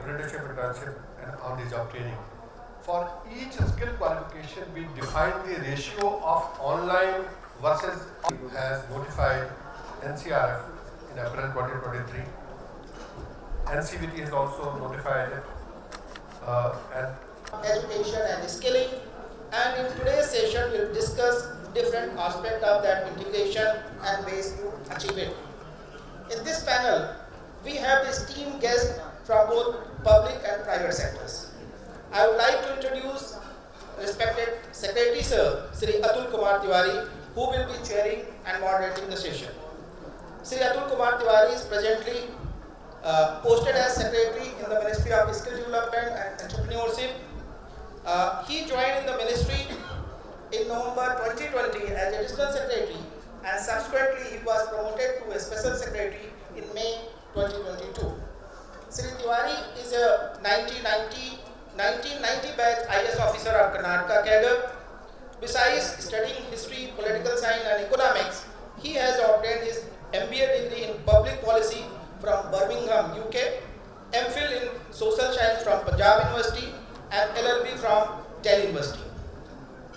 apprenticeship, internship, and on-the-job training. For each skill qualification, we define the ratio of online versus has notified NCrF in April 2023. NCVT has also notified it. Education and skilling, and in today's session we'll discuss different aspects of that integration and ways to achieve it. In this panel, we have esteemed guests from both public and private sectors. I would like to introduce respected Secretary Sir, Sri Atul Kumar Tiwari, who will be chairing and moderating the session. Sri Atul Kumar Tiwari is presently posted as Secretary in the Ministry of Skill Development and Entrepreneurship. He joined in the ministry in November 2020 as Additional Secretary, and subsequently he was promoted to a Special Secretary in May 2022. Sri Tiwari is a 1990 batch IS officer of Karnataka cadre. Besides studying history, political science and economics, he has obtained his MBA degree in public policy from Birmingham, UK, MPhil in social science from Punjab University, and LLB from Delhi University.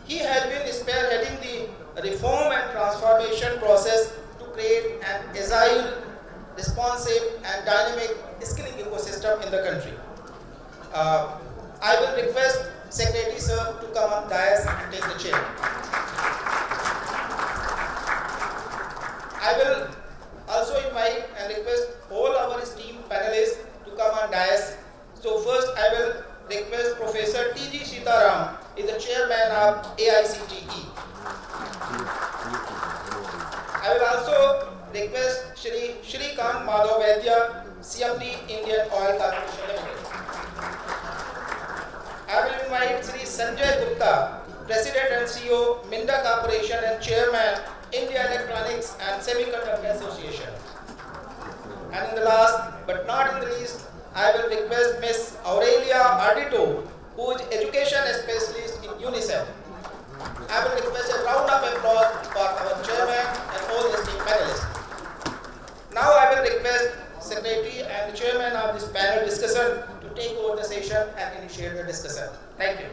He has been spearheading the reform and transformation process to create an agile, responsive and dynamic skilling ecosystem in the country. I will request Secretary Sir to come on dais and take the chair. I will also invite and request all our esteemed panelists to come on dais. So first I will request Professor T.G. Sitaram, is the chairman of AICTE. I will also request Shri Shrikant Madhav Vaidya, CMD, Indian Oil Corporation Limited. I will invite Shri Sanjay Gupta, President and CEO, Minda Corporation and Chairman, India Electronics and Semiconductor Association. And in the last but not in the least, I will request Ms. Aurelia Ardito, who is Education Specialist in UNICEF. I will request a round of applause for our chairman and all esteemed panelists. Now I will request Secretary and the chairman of this panel discussion to take over the session and initiate the discussion. Thank you.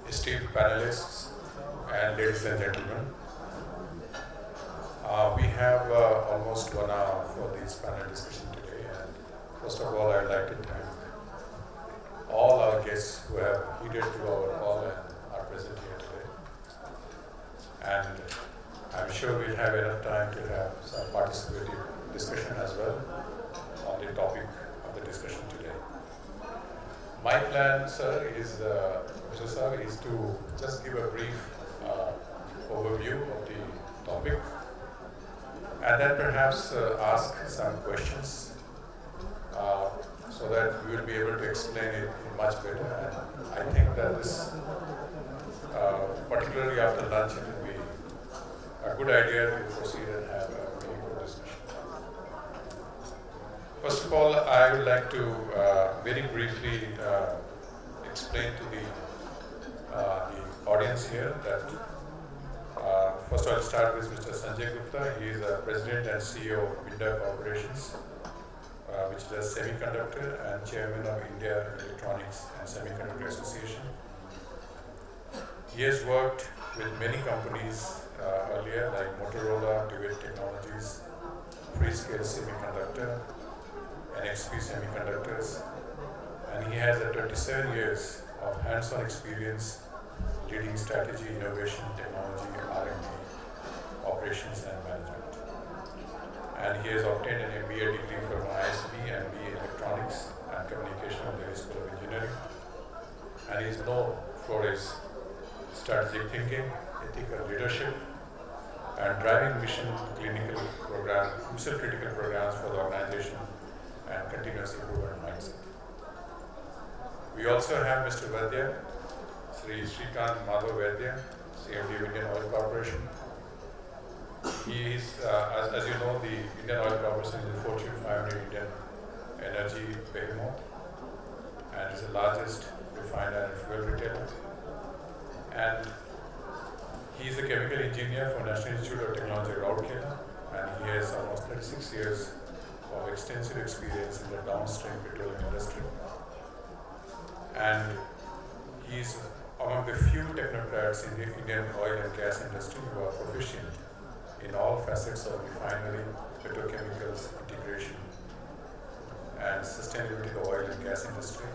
Esteemed panelists and ladies and gentlemen, we have almost 1 hour for this panel discussion today, and first of all I would like to thank all our guests who have heeded to our call and are present here today. And I'm sure we'll have enough time to have some participative discussion as well on the topic of the discussion today. My plan, sir, is to just give a brief overview of the topic and then perhaps ask some questions so that we will be able to explain it much better. And I think that this, particularly after lunch, it will be a good idea to proceed and have a meaningful discussion. First of all, I would like to very briefly explain to the audience here that first I'll start with Mr. Sanjay Gupta. He is the President and CEO of Minda Corporations, which does semiconductor, and Chairman of India Electronics and Semiconductor Association. He has worked with many companies earlier like Motorola, Dewitt Technologies, Freescale Semiconductor, NXP Semiconductors, and he has 27 years of hands-on experience leading strategy, innovation, technology, R&D, operations and management. And he has obtained an MBA degree from ISB and BA Electronics and Communication from the School of Engineering. And he is known for his strategic thinking, ethical leadership, and driving mission critical programs for the organization and continuous improvement mindset. We also have Mr. Vaidya, Sri Shrikant Madhav Vaidya, CMD of Indian Oil Corporation. He is, as you know, the Indian Oil Corporation is the Fortune 500 Indian energy behemoth and is the largest refiner and fuel retailer. And He is a chemical engineer from National Institute of Technology, Rourkela, and he has almost 36 years of extensive experience in the downstream petroleum industry. And he is among the few technocrats in the Indian oil and gas industry who are proficient in all facets of refinery, petrochemicals, integration, and sustainability of the oil and gas industry.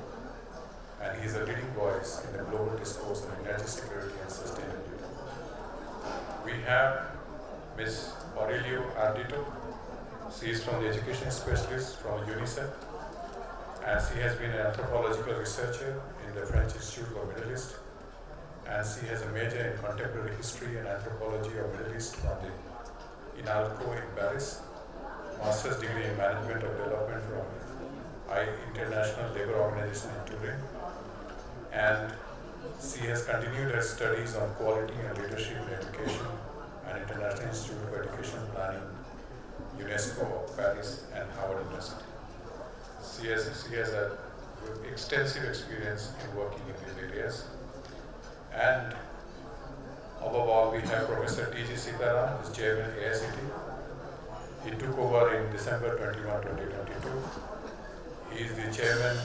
And he is a leading voice in the global discourse on energy security and sustainability. We have Ms. Aurelio Ardito. She is from the education specialist from UNICEF, and she has been an anthropological researcher in the French Institute of Middle East, and she has a major in contemporary history and anthropology of Middle East from the INALCO in Paris, master's degree in management of development from International Labour Organization in Turin, and she has continued her studies on quality and leadership in education and International Institute of Education Planning, UNESCO of Paris, and Harvard University. She has a extensive experience in working in these areas. And above all, we have Professor T.G. Sitaram, who is chairman of AICT. He took over in December 21, 2022. He is the chairman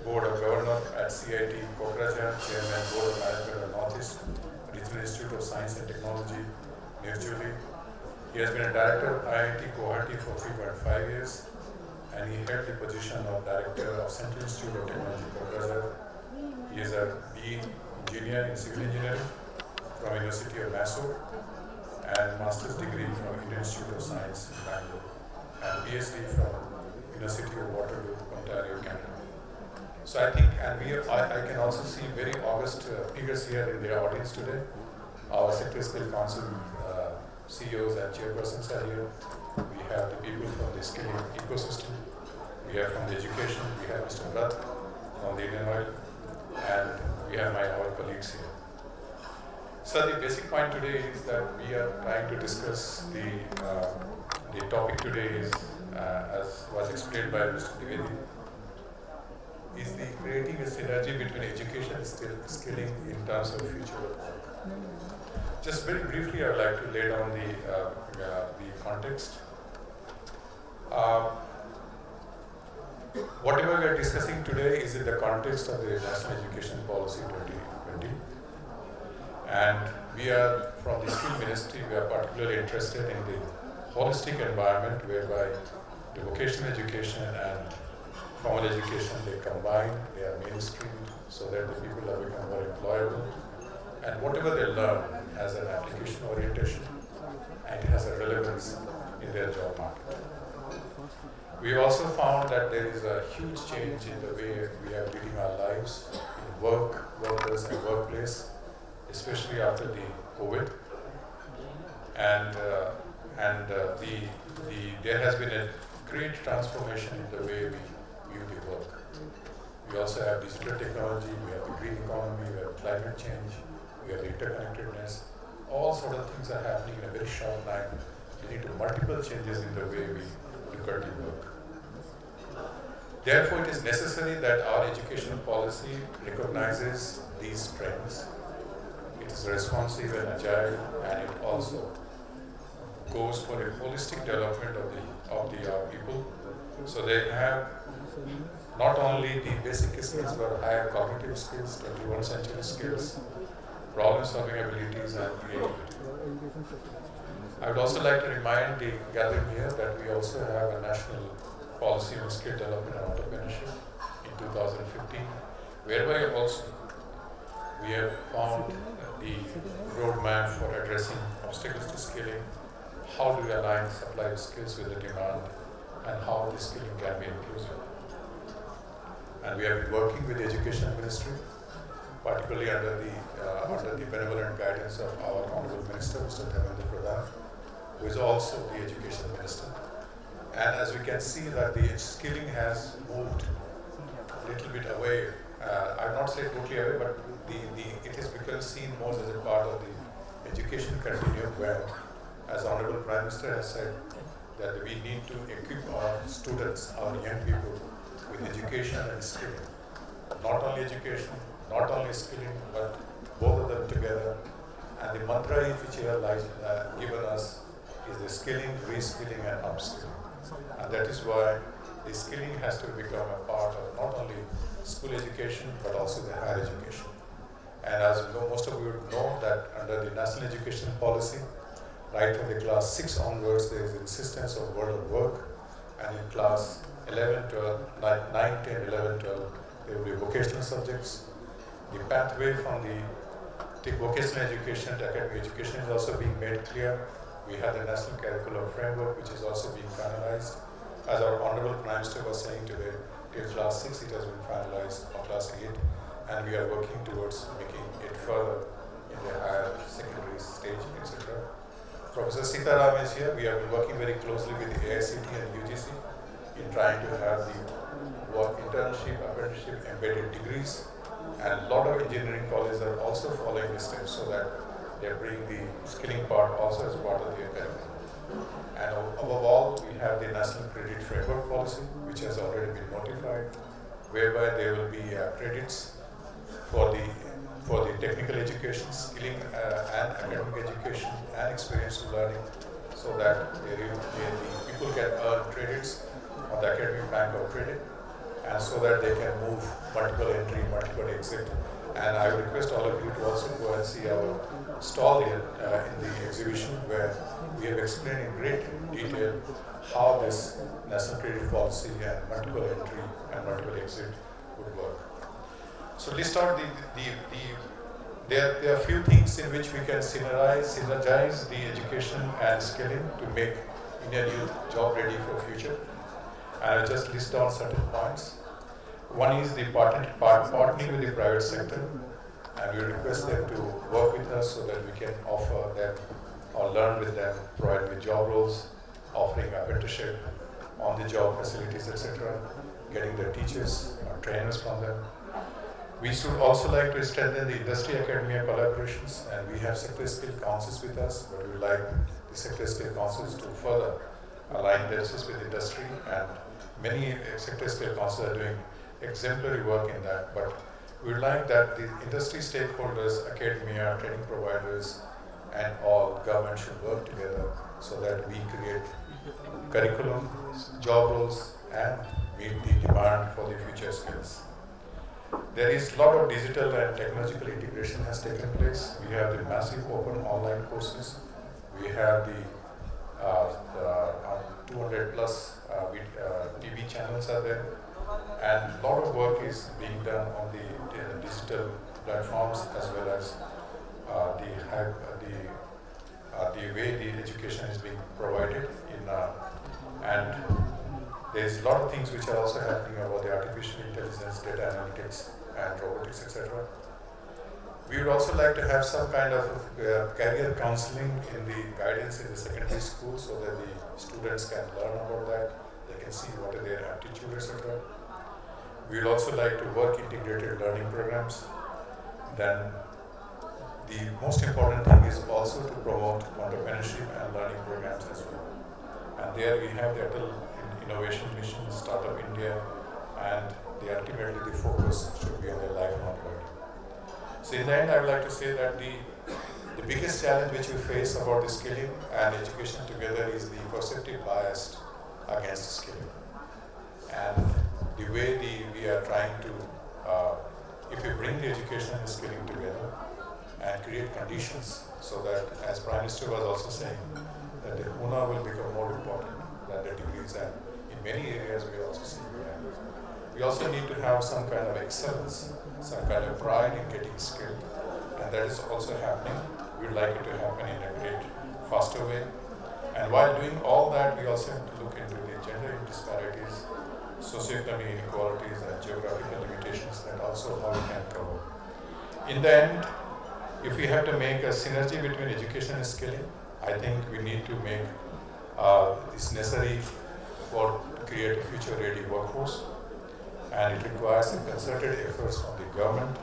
Board of Governor at CIT Kokrajhar, Chairman Board of Management of Northeast Regional Institute of Science and Technology, New Delhi. He has been a director of IIT Guwahati for 3.5 years, and he held the position of Director of Central Institute of Technology, Kokrajhar. He is a BE engineer in civil engineering from University of Mysore, and master's degree from Indian Institute of Science in Bangalore, and PhD from University of Waterloo, Ontario, Canada. So I think, and I can also see very august figures here in the audience today. Our Sector Skill Council CEOs and chairpersons are here. We have the people from the skilling ecosystem. We have from the education. We have Mr. Bharat from the Indian Oil, and we have our colleagues here. So the basic point today is that we are trying to discuss the topic today is, as was explained by Mr. Dwivedi, is the creating a synergy between education and skilling in terms of future work. Just very briefly, I would like to lay down the context. Whatever we are discussing today is in the context of the National Education Policy 2020. And we are, from the Skill Ministry, we are particularly interested in the holistic environment whereby the vocational education and formal education, they combine, they are mainstreamed so that the people have become more employable. And whatever they learn has an application orientation and it has a relevance in their job market. We also found that there is a huge change in the way we are leading our lives in workers and workplace, especially after the COVID. And there has been a great transformation in the way we view the work. We also have digital technology, we have the green economy, we have climate change, we have interconnectedness. All sort of things are happening in a very short time, leading to multiple changes in the way we look at the work. Therefore, it is necessary that our educational policy recognizes these trends. It is responsive and agile, and it also goes for a holistic development of the people, so they have not only the basic skills but higher cognitive skills, 21st century skills, problem-solving abilities, and creativity. I would also like to remind the gathering here that we also have a national policy on skill development and entrepreneurship in 2015, whereby also we have found the roadmap for addressing obstacles to skilling, how do we align supply of skills with the demand, and how the skilling can be inclusive. And we have been working with the Education Ministry, particularly under the benevolent guidance of our Honorable Minister, Mr. Dharmendra Pradhan, who is also the Education Minister. And as we can see that the skilling has moved a little bit away, I will not say totally away, but it has become seen more as a part of the education continuum where, as Honorable Prime Minister has said, that we need to equip our students, our young people, with education and skilling. Not only education, not only skilling, but both of them together. And And the mantra which you have given us is the skilling, reskilling and upskilling. And that is why the skilling has to become a part of not only school education but also the higher education. And as you know, most of you would know that under the National Education Policy, right from the class 6 onwards, there is insistence of world of work, and in class 11, 12, 9, 10, 11, 12, there will be vocational subjects. The pathway from the vocational education to academic education is also being made clear. We have the National Curriculum Framework, which is also being finalized. As our Honorable Prime Minister was saying today, till class 6 it has been finalized, or class 8, and we are working towards making it further in the higher secondary stage, etc. Professor Sitaram is here. We have been working very closely with the AICT and UGC in trying to have the work internship, apprenticeship, embedded degrees, and a lot of engineering colleges are also following this step so that they bring the skilling part also as part of their curriculum. And above all, we have the National Credit Framework Policy, which has already been notified, whereby there will be credits for the technical education, skilling and academic education and experiential learning, so that the people can earn credits on the academic bank of credit, and so that they can move multiple entry, multiple exit. And I would request all of you to also go and see our stall here in the exhibition, where we have explained in great detail how this national credit policy and multiple entry and multiple exit would work. So list out there are few things in which we can synergize the education and skilling to make Indian youth job ready for future. And I'll just list down certain points. One is the partnering with the private sector, and we request them to work with us so that we can offer them or learn with them, provide with job roles, offering apprenticeship, on-the-job facilities, etc., getting the teachers or trainers from them. We should also like to strengthen the industry-academia collaborations, and we have sector skill councils with us, but we would like the sector skill councils to further align themselves with industry, and many sector skill councils are doing exemplary work in that, but we would like that the industry stakeholders, academia, training providers, and all government should work together so that we create curriculum, job roles, and meet the demand for the future skills. There is a lot of digital and technological integration has taken place. We have the massive open online courses. We have the 200 plus TV channels are there, and a lot of work is being done on the digital platforms, as well as the way the education is being provided in, and there's a lot of things which are also happening about the artificial intelligence, data analytics, and robotics, etc. We would also like to have some kind of career counseling in the guidance in the secondary school, so that the students can learn about that, they can see what are their aptitude, etc. We would also like to work integrated learning programs. Then the most important thing is also to promote entrepreneurship and learning programs as well. And there we have the Innovation Mission, Startup India, and ultimately the focus should be on the lifelong learning. So in the end, I would like to say that the biggest challenge which we face about the skilling and education together is the perceptive bias against skilling. And the way we are trying to, if we bring the education and skilling together and create conditions so that, as Prime Minister was also saying, that the HUNAR will become more important than the degrees, and in many areas we also see that. We also need to have some kind of excellence, some kind of pride in getting skilled, and that is also happening. We would like it to happen in a great, faster way. And while doing all that, we also have to look into the gender disparities, socioeconomic inequalities, and geographical limitations, and also how we can cover. In the end, if we have to make a synergy between education and skilling, I think we need to make this necessary to create a future-ready workforce, and it requires some concerted efforts from the government,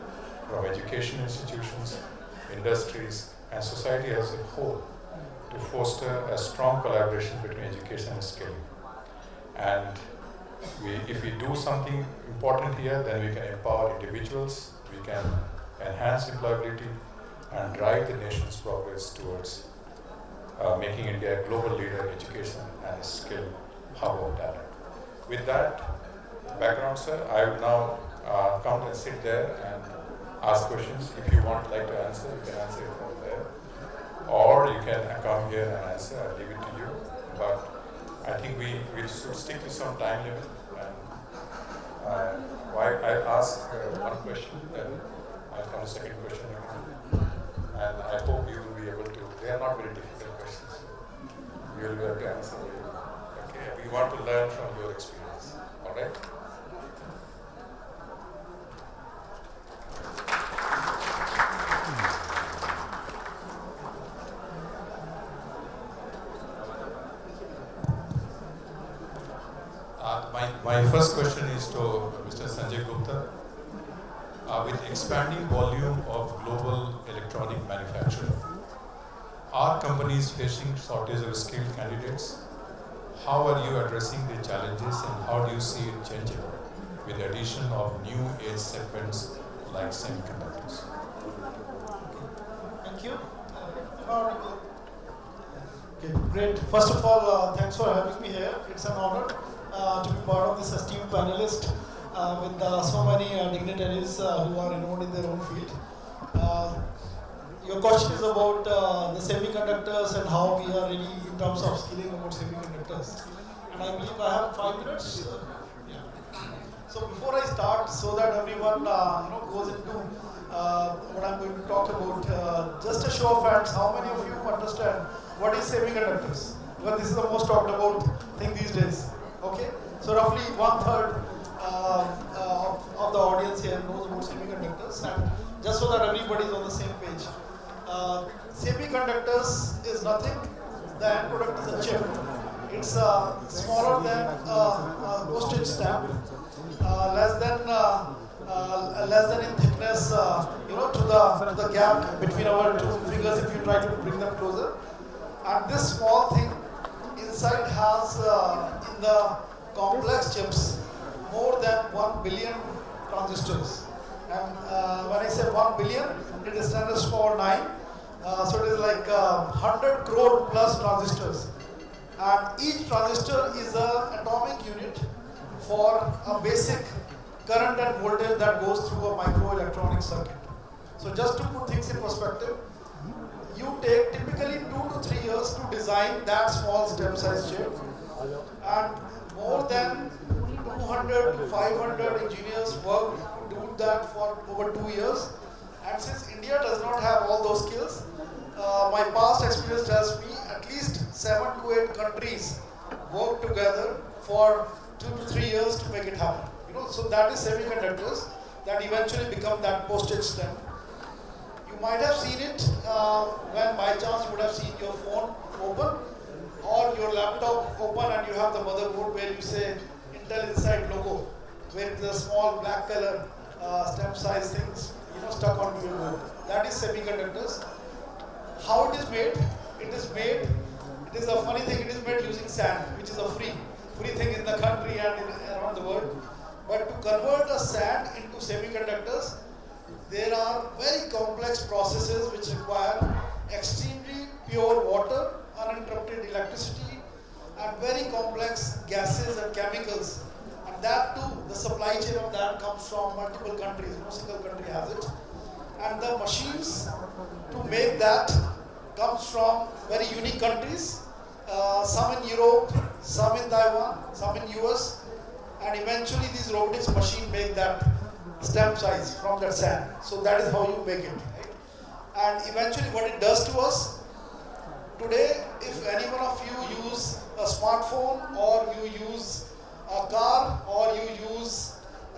from education institutions, industries, and society as a whole to foster a strong collaboration between education and skilling. And if we do something important here, then we can empower individuals, we can enhance employability, and drive the nation's progress towards making India a global leader in education and a skill hub of talent. With that background, sir, I will now come and sit there and ask questions. If you want like to answer, you can answer it from there. Or you can come here and answer, I'll leave it to you. But I think we should stick to some time limit. And I'll ask one question, then I'll come to the second question again. And I hope you will be able to, they are not very difficult questions. You will be able to answer them. Okay, we want to learn from your experience. All right? My first question is to Mr. Sanjay Gupta. With expanding volume of global electronic manufacturing, are companies facing shortage of skilled candidates? How are you addressing the challenges and how do you see it changing with the addition of new age segments like semiconductors? Thank you. Okay, great. First of all, thanks for having me here. It's an honor to be part of this esteemed panelist with so many dignitaries who are renowned in their own field. Your question is about the semiconductors and how we are really in terms of skilling about semiconductors. And I believe I have 5 minutes. Yeah. So before I start, so that everyone goes into what I'm going to talk about, just a show of hands, how many of you understand what is semiconductors? Because this is the most talked about thing these days. Okay, so roughly 1/3 of the audience here knows about semiconductors, and just so that everybody is on the same page, semiconductors is nothing. The end product is a chip. It's smaller than a postage stamp, less than in thickness, to the gap between our two fingers if you try to bring them closer. And this small thing inside has in the complex chips more than 1 billion transistors. And when I say 1 billion, it stands for 9. So it is like 100 crore plus transistors. And each transistor is an atomic unit for a basic current and voltage that goes through a microelectronic circuit. So just to put things in perspective, you take typically 2 to 3 years to design that small stem size chip, and more than 200 to 500 engineers work to do that for over 2 years. And since India does not have all those skills, my past experience tells me at least 7 to 8 countries work together for 2 to 3 years to make it happen. So that is semiconductors that eventually become that postage stamp. You might have seen it when by chance you would have seen your phone open or your laptop open and you have the motherboard where you say Intel Inside logo, where it is a small black color stamp size things stuck onto your board. That is semiconductors. How it is made? It is a funny thing, it is made using sand, which is a free thing in the country and around the world. But to convert a sand into semiconductors, there are very complex processes which require extremely pure water, uninterrupted electricity, and very complex gases and chemicals. And that too, the supply chain of that comes from multiple countries. No single country has it. And the machines to make that comes from very unique countries. Some in Europe, some in Taiwan, some in US. And eventually these robotics machines make that stamp size from that sand. So that is how you make it. Right? And eventually what it does to us, today if any one of you use a smartphone or you use a car or you use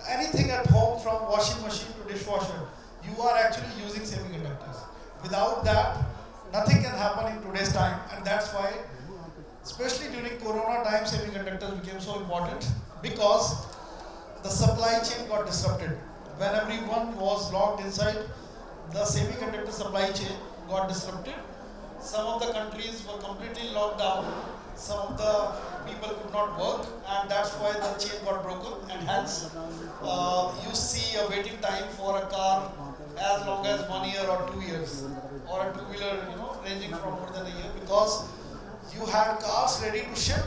anything at home from washing machine to dishwasher, you are actually using semiconductors. Without that, nothing can happen in today's time, and that's why, especially during Corona time, semiconductors became so important because the supply chain got disrupted. When everyone was locked inside, the semiconductor supply chain got disrupted. Some of the countries were completely locked down. Some of the people could not work, and that's why the chain got broken. And hence, you see a waiting time for a car as long as 1 year or 2 years, or a two-wheeler, ranging from more than a year, because you had cars ready to ship,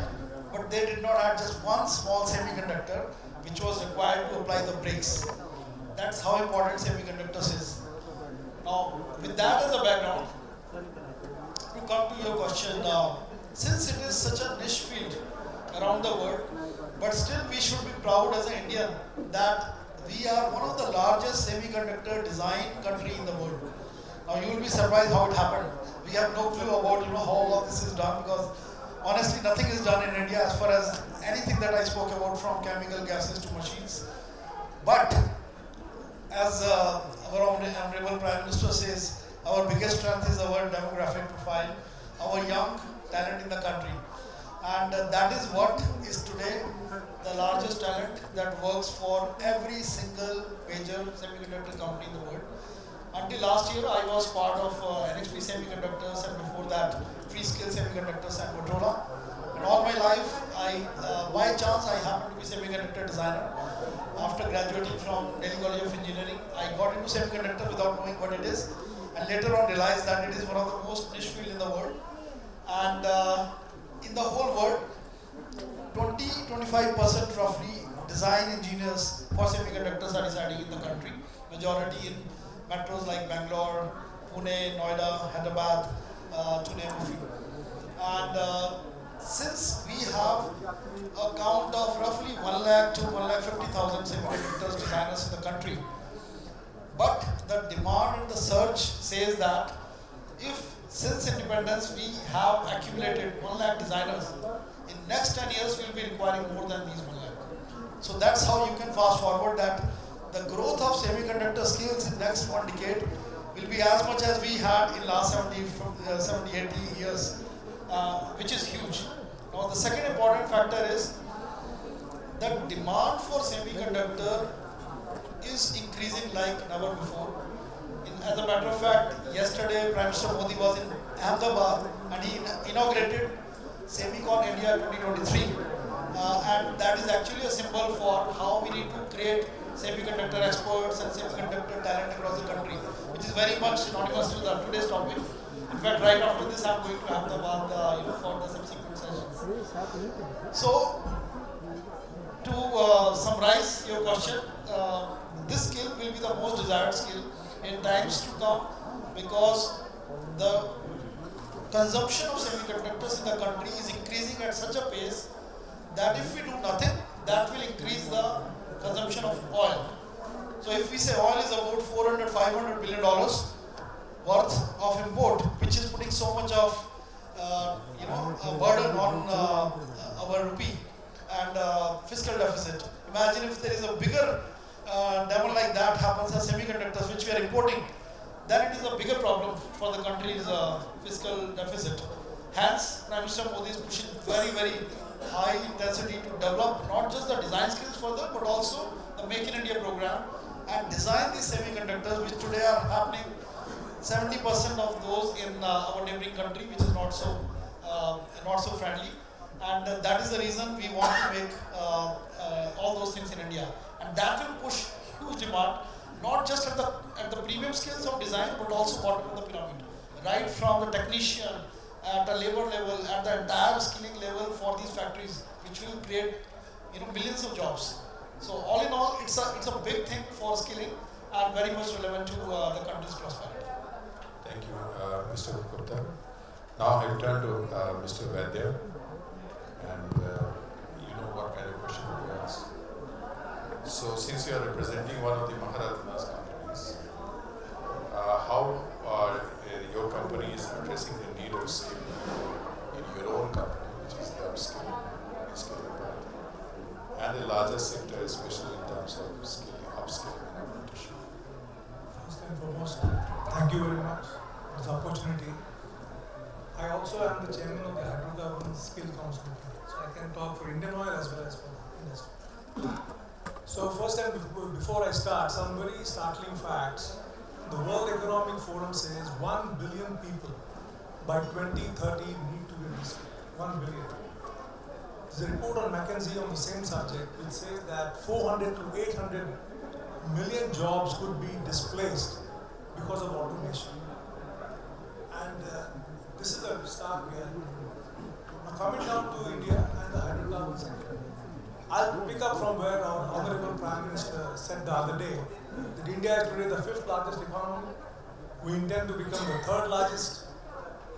but they did not have just one small semiconductor which was required to apply the brakes. That's how important semiconductors is. Now, with that as a background, to come to your question, since it is such a niche field around the world, but still we should be proud as an Indian that we are one of the largest semiconductor design country in the world. Now you will be surprised how it happened. We have no clue about how all of this is done, because honestly nothing is done in India as far as anything that I spoke about, from chemical gases to machines. But as our Honorable Prime Minister says, our biggest strength is our demographic profile, our young talent in the country. And that is what is today the largest talent that works for every single major semiconductor company in the world. Until last year, I was part of NXP Semiconductors, and before that, Freescale Semiconductors and Motorola. And all my life, by chance, I happened to be semiconductor designer. After graduating from Delhi College of Engineering, I got into semiconductor without knowing what it is, and later on realized that it is one of the most niche field in the world. And in the whole world, 20-25% roughly design engineers for semiconductors are residing in the country. Majority in metros like Bangalore, Pune, Noida, Hyderabad, to name a few. And since we have a count of roughly 1 lakh to 1,50,000 semiconductors designers in the country, but the demand and the search says that if since independence we have accumulated 1 lakh designers, in next 10 years we will be requiring more than these 1 lakh. So that's how you can fast forward that the growth of semiconductor skills in next 1 decade will be as much as we had in last 70-80 years, which is huge. Now the second important factor is the demand for semiconductor is increasing like never before. As a matter of fact, yesterday Prime Minister Modi was in Ahmedabad and he inaugurated Semicon India 2023, and that is actually a symbol for how we need to create semiconductor experts and semiconductor talent across the country, which is very much synonymous to the today's topic. In fact, right after this, I'm going to Ahmedabad, for the subsequent sessions. So, to summarize your question, this skill will be the most desired skill in times to come, because the consumption of semiconductors in the country is increasing at such a pace that if we do nothing, that will increase the consumption of oil. So if we say oil is about $400-500 billion worth of import, which is putting so much of a burden on our rupee and fiscal deficit. Imagine if there is a bigger demon like that happens as semiconductors, which we are importing, then it is a bigger problem for the country's fiscal deficit. Hence, Prime Minister Modi is pushing very, very high intensity to develop not just the design skills further, but also the Make in India program and design these semiconductors, which today are happening 70% of those in our neighboring country, which is not so friendly. And that is the reason we want to make all those things in India. And that will push huge demand, not just at the premium skills of design, but also bottom of the pyramid, right from the technician, at a labor level, at the entire skilling level for these factories, which will create millions of jobs. So all in all, it's a big thing for skilling and very much relevant to the country's prosperity. Thank you, Mr. Gupta. Now I turn to Mr. Vaidya, and you know what kind of question to ask. So since you are representing one of the Maharatna's companies, how your company is addressing the need of skilling in your own company, which is the upskilling part, and the larger sector, especially in terms of upskilling and apprenticeship? First and foremost, thank you very much for the opportunity. I also am the chairman of the Hydrocarbon Skill Council, so I can talk for Indian Oil as well as for the industry. So first and before I start, some very startling facts. The World Economic Forum says 1 billion people by 2030 need to be reskilled. 1 billion. There's a report on McKinsey on the same subject which says that 400 to 800 million jobs could be displaced because of automation. And this is a start we are. Now coming down to India and the hydrocarbon sector, I'll pick up from where our Honorable Prime Minister said the other day that India is today the 5th largest economy. We intend to become the 3rd largest.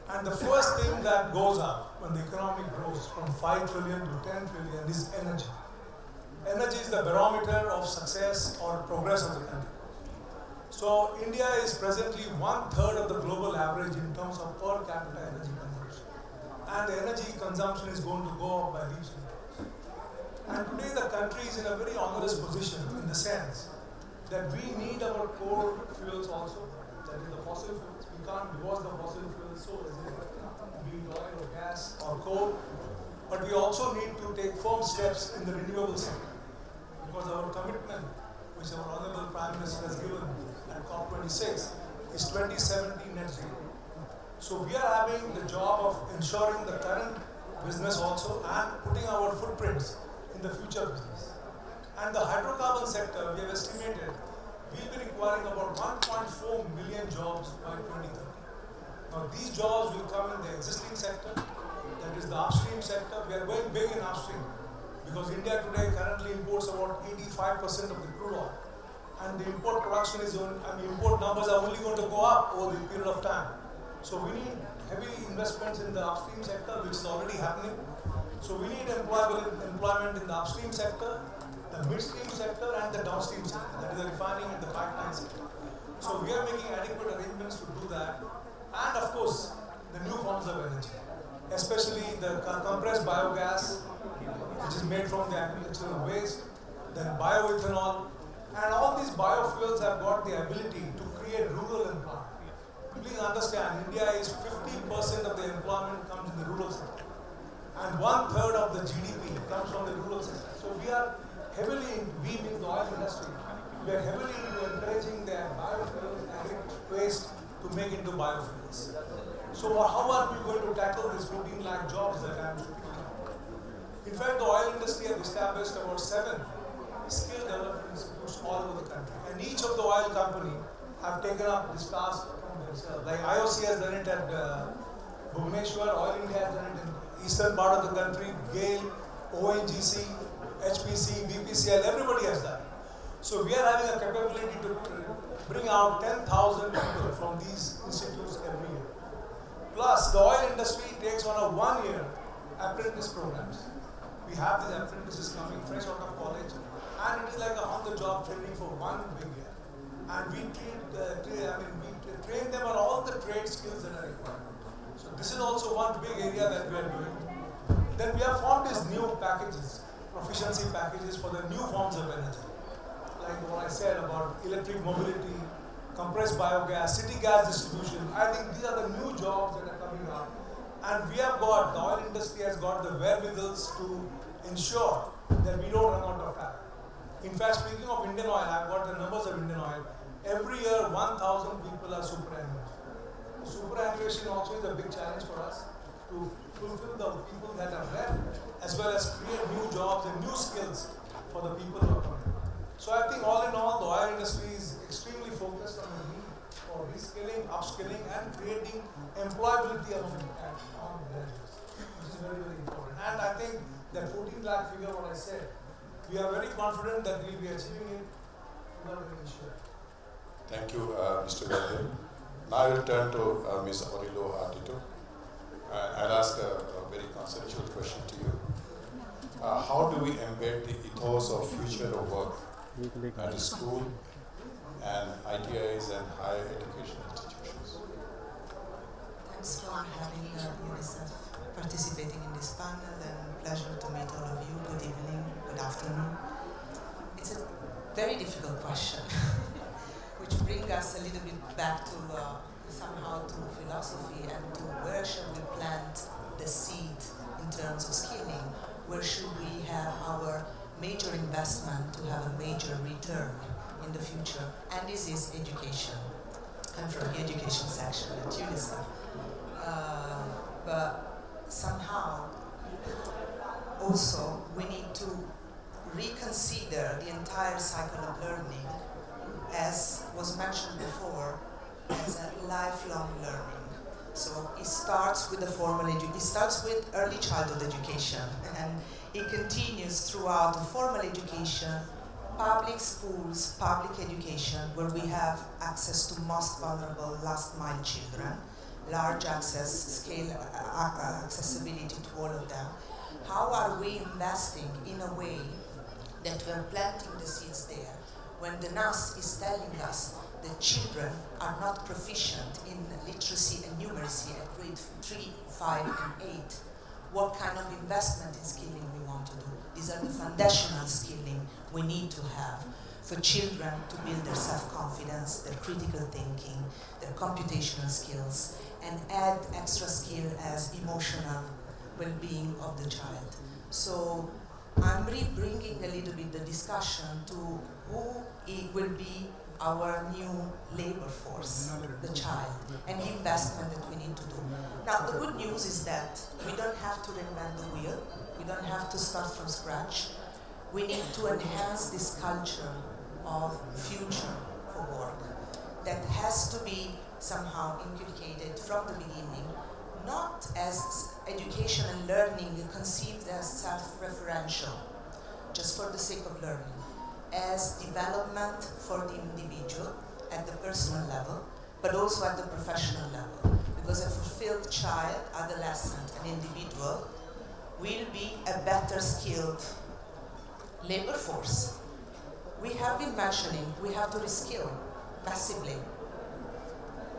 And the first thing that goes up when the economy grows from 5 trillion to 10 trillion is energy. Energy is the barometer of success or progress of the country. So India is presently 1/3 of the global average in terms of per capita energy consumption. And the energy consumption is going to go up by leaps and bounds. And today the country is in a very onerous position in the sense that we need our core fuels also, that is the fossil fuels. We can't divorce the fossil fuels so easily, be it oil or gas or coal. But we also need to take firm steps in the renewable sector, because our commitment, which our Honorable Prime Minister has given at COP26, is 2070 net zero. So we are having the job of ensuring the current business also and putting our footprints in the future business. And the hydrocarbon sector, we have estimated, will be requiring about 1.4 million jobs by 2030. Now these jobs will come in the existing sector, that is the upstream sector. We are going big in upstream because India today currently imports about 85% of the crude oil. And the import production is import numbers are only going to go up over the period of time. So we need heavy investments in the upstream sector, which is already happening. So we need employment in the upstream sector, the midstream sector, and the downstream sector, that is the refining and the pipeline sector. So we are making adequate arrangements to do that. And of course, the new forms of energy, especially the compressed biogas, which is made from the agricultural waste, then bioethanol, and all these biofuels have got the ability to create rural employment. Please understand, India is 50% of the employment comes in the rural sector, and 1/3 of the GDP comes from the rural sector. So we are heavily, we mean the oil industry, we are heavily encouraging the biofuels and waste to make into biofuels. So how are we going to tackle these 14 lakh jobs that I am speaking about? In fact, the oil industry has established about 7 skill development institutes all over the country. And each of the oil company have taken up this task from themselves. Like IOC has done it at Bhubaneswar, Oil India has done it in eastern part of the country, GAIL, ONGC, HPC, BPCL, everybody has done it. So we are having a capability to bring out 10,000 people from these institutes every year. Plus, the oil industry takes on a 1-year apprentice programs. We have these apprentices coming fresh out of college, and it is like a on-the-job training for 1 big year. And we train them on all the trade skills that are required. So this is also one big area that we are doing. Then we have formed these new packages, proficiency packages for the new forms of energy. Like what I said about electric mobility, compressed biogas, city gas distribution. I think these are the new jobs that are coming up. And we have got, the oil industry has got the wherewithals to ensure that we don't run out of time. In fact, speaking of Indian Oil, I've got the numbers of Indian Oil. Every year, 1,000 people are superannuated. Superannuation also is a big challenge for us to fulfill the people that are left, as well as create new jobs and new skills for the people who are coming. So I think all in all, the oil industry is extremely focused on the need for reskilling, upskilling, and creating employability among graduates, which is very, very important. And I think that 14 lakh figure, what I said, we are very confident that we will be achieving it without any issue. Thank you, Mr. Gandhi. Now I will turn to Ms. Orilo Ardito. I'll ask a very conceptual question to you. How do we embed the ethos of future of work at the school and ITIs and higher education institutions? Thanks for having UNICEF participating in this panel, and pleasure to meet all of you. Good evening, good afternoon. It's a very difficult question, which brings us a little bit back to somehow to philosophy and to where should we plant the seed in terms of skilling? Where should we have our major investment to have a major return in the future? And this is education. I'm from the education section at UNICEF. But somehow also we need to reconsider the entire cycle of learning, as was mentioned before, as a lifelong learning. So it starts with the formal education, it starts with early childhood education, and it continues throughout the formal education, public schools, public education, where we have access to most vulnerable last mile children, large access, scale accessibility to all of them. How are we investing in a way that we are planting the seeds there when the NAS is telling us that children are not proficient in literacy and numeracy at grade 3, 5, and 8? What kind of investment in skilling we want to do? These are the foundational skilling we need to have for children to build their self-confidence, their critical thinking, their computational skills, and add extra skill as emotional well-being of the child. So I'm bringing a little bit the discussion to who it will be our new labor force, the child, and the investment that we need to do. Now, the good news is that we don't have to reinvent the wheel. We don't have to start from scratch. We need to enhance this culture of future for work that has to be somehow inculcated from the beginning, not as education and learning conceived as self-referential, just for the sake of learning, as development for the individual at the personal level, but also at the professional level. Because a fulfilled child, adolescent, and individual will be a better skilled labor force. We have been mentioning we have to reskill massively.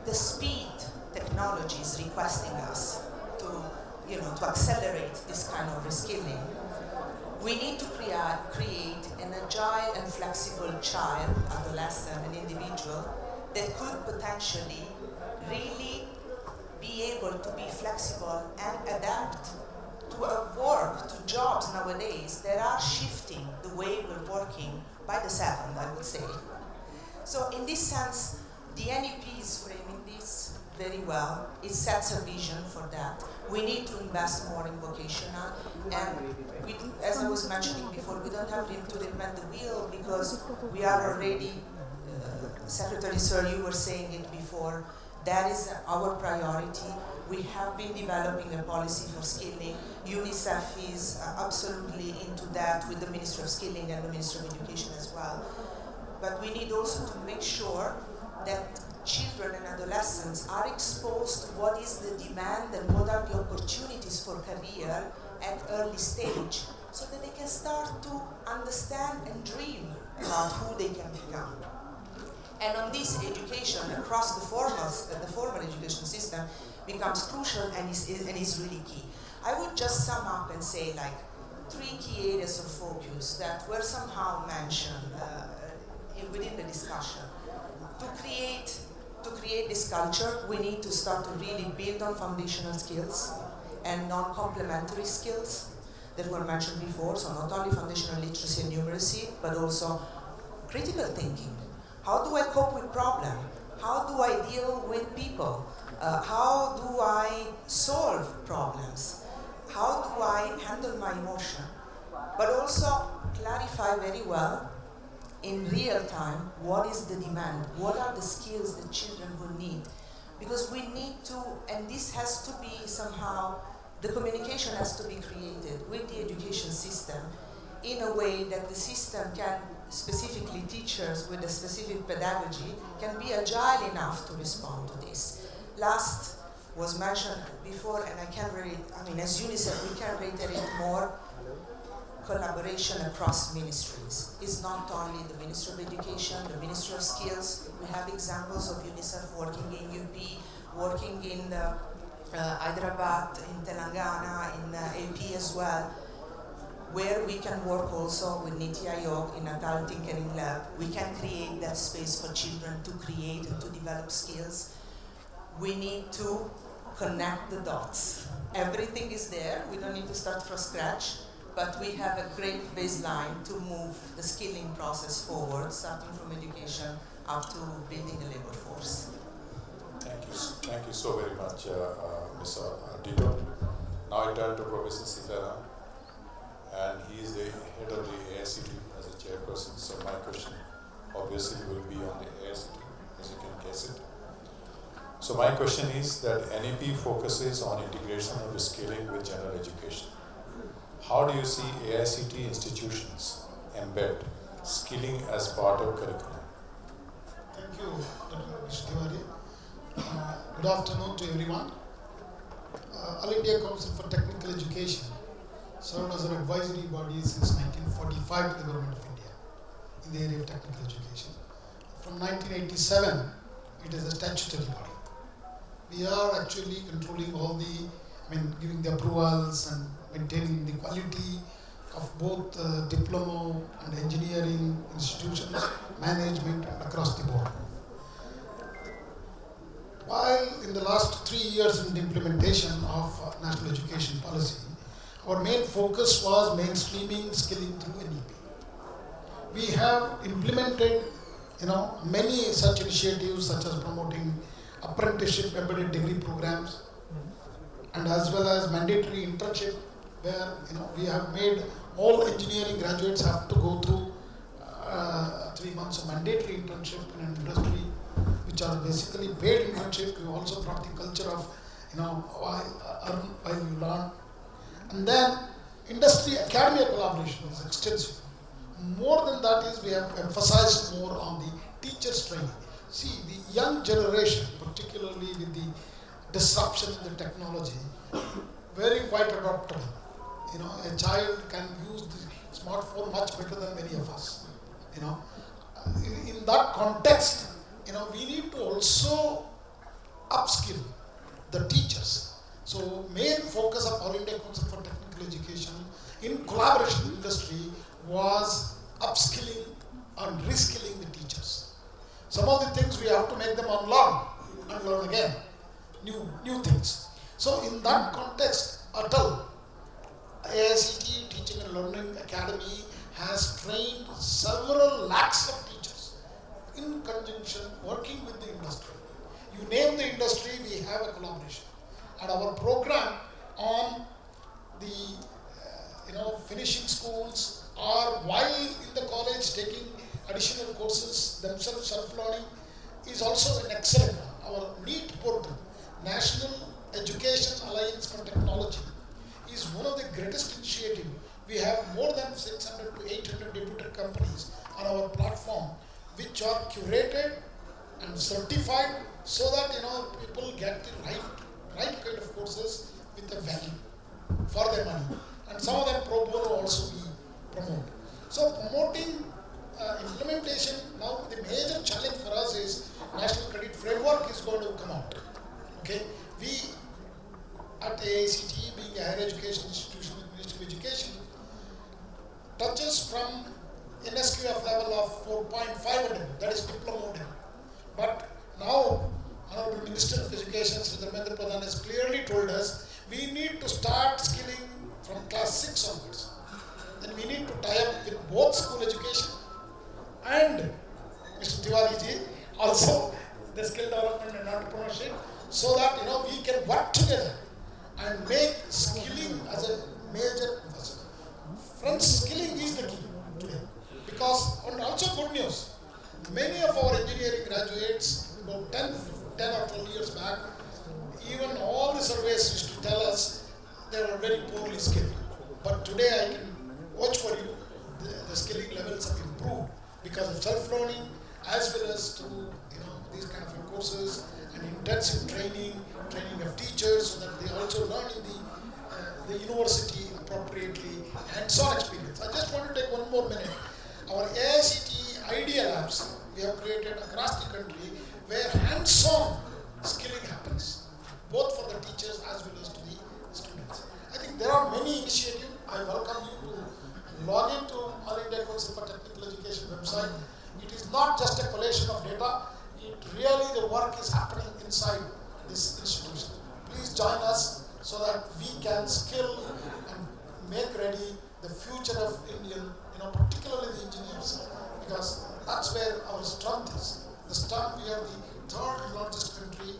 The speed technology is requesting us to accelerate this kind of reskilling. We need to create an agile and flexible child, adolescent, and individual that could potentially really be able to be flexible and adapt to work, to jobs nowadays that are shifting the way we're working by the second, I would say. So in this sense, the NEP is framing this very well. It sets a vision for that. We need to invest more in vocational, and as I was mentioning before, we don't have to reinvent the wheel because we are already, Secretary Sir, you were saying it before, that is our priority. We have been developing a policy for skilling. UNICEF is absolutely into that with the Ministry of Skilling and the Ministry of Education as well. But we need also to make sure that children and adolescents are exposed to what is the demand and what are the opportunities for career at early stage, so that they can start to understand and dream about who they can become. And on this, education across the formal education system becomes crucial and is really key. I would just sum up and say like 3 key areas of focus that were somehow mentioned within the discussion. To create this culture, we need to start to really build on foundational skills and non-complementary skills that were mentioned before. So not only foundational literacy and numeracy, but also critical thinking. How do I cope with problems? How do I deal with people? How do I solve problems? How do I handle my emotion? But also clarify very well in real time what is the demand, what are the skills that children will need. Because we need to, and this has to be somehow, the communication has to be created with the education system in a way that the system can, specifically teachers with a specific pedagogy, can be agile enough to respond to this. Last was mentioned before, and as UNICEF, we can reiterate more, collaboration across ministries. It's not only the Ministry of Education, the Ministry of Skills. We have examples of UNICEF working in UP, working in Hyderabad, in Telangana, in AP as well, where we can work also with Niti Aayog in Adult Tinkering Lab. We can create that space for children to create and to develop skills. We need to connect the dots. Everything is there. We don't need to start from scratch, but we have a great baseline to move the skilling process forward, starting from education up to building a labor force. Thank you so very much, Ms. Dito. Now I turn to Professor Sitaram, and he is the head of the AICT as a chairperson. So my question obviously will be on the AICT, as you can guess it. So my question is that NEP focuses on integration of skilling with general education. How do you see AICT institutions embed skilling as part of curriculum? Thank you, Dr. Mr. Tiwari. Good afternoon to everyone. All India Council for Technical Education served as an advisory body since 1945 to the Government of India in the area of technical education. From 1987, it is a statutory body. We are actually controlling all giving the approvals and maintaining the quality of both diploma and engineering institutions, management, and across the board. While in the last 3 years in the implementation of national education policy, our main focus was mainstreaming skilling through NEP. We have implemented many such initiatives such as promoting apprenticeship embedded degree programs and as well as mandatory internship where we have made all engineering graduates have to go through 3 months of mandatory internship in an industry which are basically paid internship. We also brought the culture of while you learn. And then industry academia collaboration is extensive. More than that is we have emphasized more on the teachers training. See, the young generation, particularly with the disruption in the technology, very quite adaptable. A child can use the smartphone much better than many of us. In that context, we need to also upskill the teachers. So main focus of All India Council for Technical Education in collaboration with industry was upskilling and reskilling the teachers. Some of the things we have to make them unlearn and learn again, new things. So in that context, ATAL, AICT Teaching and Learning Academy has trained several lakhs of teachers in conjunction working with the industry. You name the industry, we have a collaboration. And our program on the finishing schools or while in the college taking additional courses themselves self-learning is also an excellent one. Our NEET portal, National Education Alliance for Technology, is one of the greatest initiatives. We have more than 600 to 800 debuted companies on our platform which are curated and certified so that people get the right kind of courses with the value for their money. And some of them pro bono also we promote. So promoting implementation, now the major challenge for us is National Credit Framework is going to come out. Okay, we at AICT, being a higher education institution with Ministry of Education, touches from NCrF level of 4.5, that is diploma level. But now, Honorable Minister of Education, Sri Dharmendra Pradhan, has clearly told us we need to start skilling from class 6 onwards. Then we need to tie up with both school education and Mr. Tiwari ji, also the skill development and entrepreneurship, so that we can work together and make skilling as a major emphasis. Friends, skilling is the key today. Because, and also good news, many of our engineering graduates, about 10 or 12 years back, even all the surveys used to tell us they were very poorly skilled. But today I can vouch for you, the skilling levels have improved because of self-learning as well as through these kind of courses and intensive training of teachers so that they also learn in the university appropriately, hands-on experience. I just want to take one more minute. Our AICT Idea Labs, we have created across the country where hands-on skilling happens, both for the teachers as well as to the students. I think there are many initiatives. I welcome you to log into All India Council for Technical Education website. It is not just a collation of data, it really the work is happening inside this institution. Please join us so that we can skill and make ready the future of Indian, particularly the engineers, because that's where our strength is. The strength, we are the third largest country,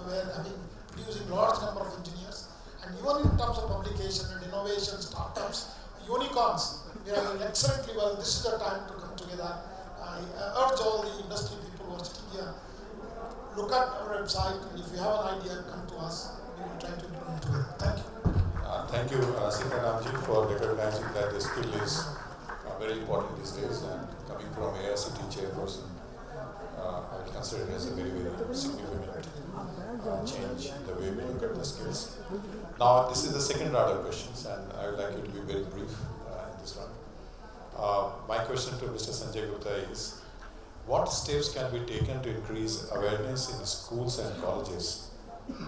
where producing large number of engineers, and even in terms of publication and innovation, startups, unicorns, we are doing excellently well. This is the time to come together. I urge all the industry people who are sitting here, look at our website, and if you have an idea, come to us. We will try to implement together. Thank you. Thank you, Sitaramji, for recognizing that the skill is very important these days, and coming from AICT chairperson, I would consider it as a very, very significant change in the way we look at the skills. Now, this is the second round of questions, and I would like you to be very brief in this round. My question to Mr. Sanjay Gupta is, what steps can be taken to increase awareness in schools and colleges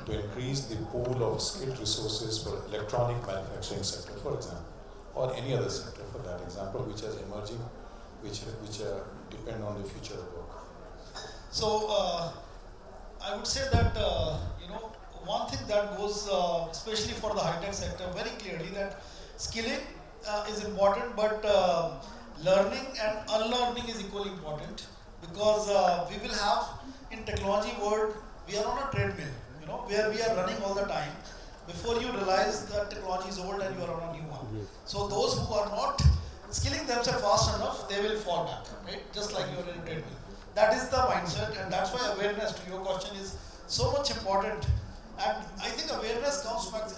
to increase the pool of skilled resources for electronic manufacturing sector, for example, or any other sector for that example, which is emerging, which depend on the future of work? So I would say that one thing that goes, especially for the high-tech sector, very clearly that skilling is important, but learning and unlearning is equally important, because we will have in technology world, we are on a treadmill, where we are running all the time. Before you realize that technology is old and you are on a new one. So those who are not skilling themselves fast enough, they will fall back, right? Just like you are in a treadmill. That is the mindset, and that's why awareness to your question is so much important. And I think awareness comes back,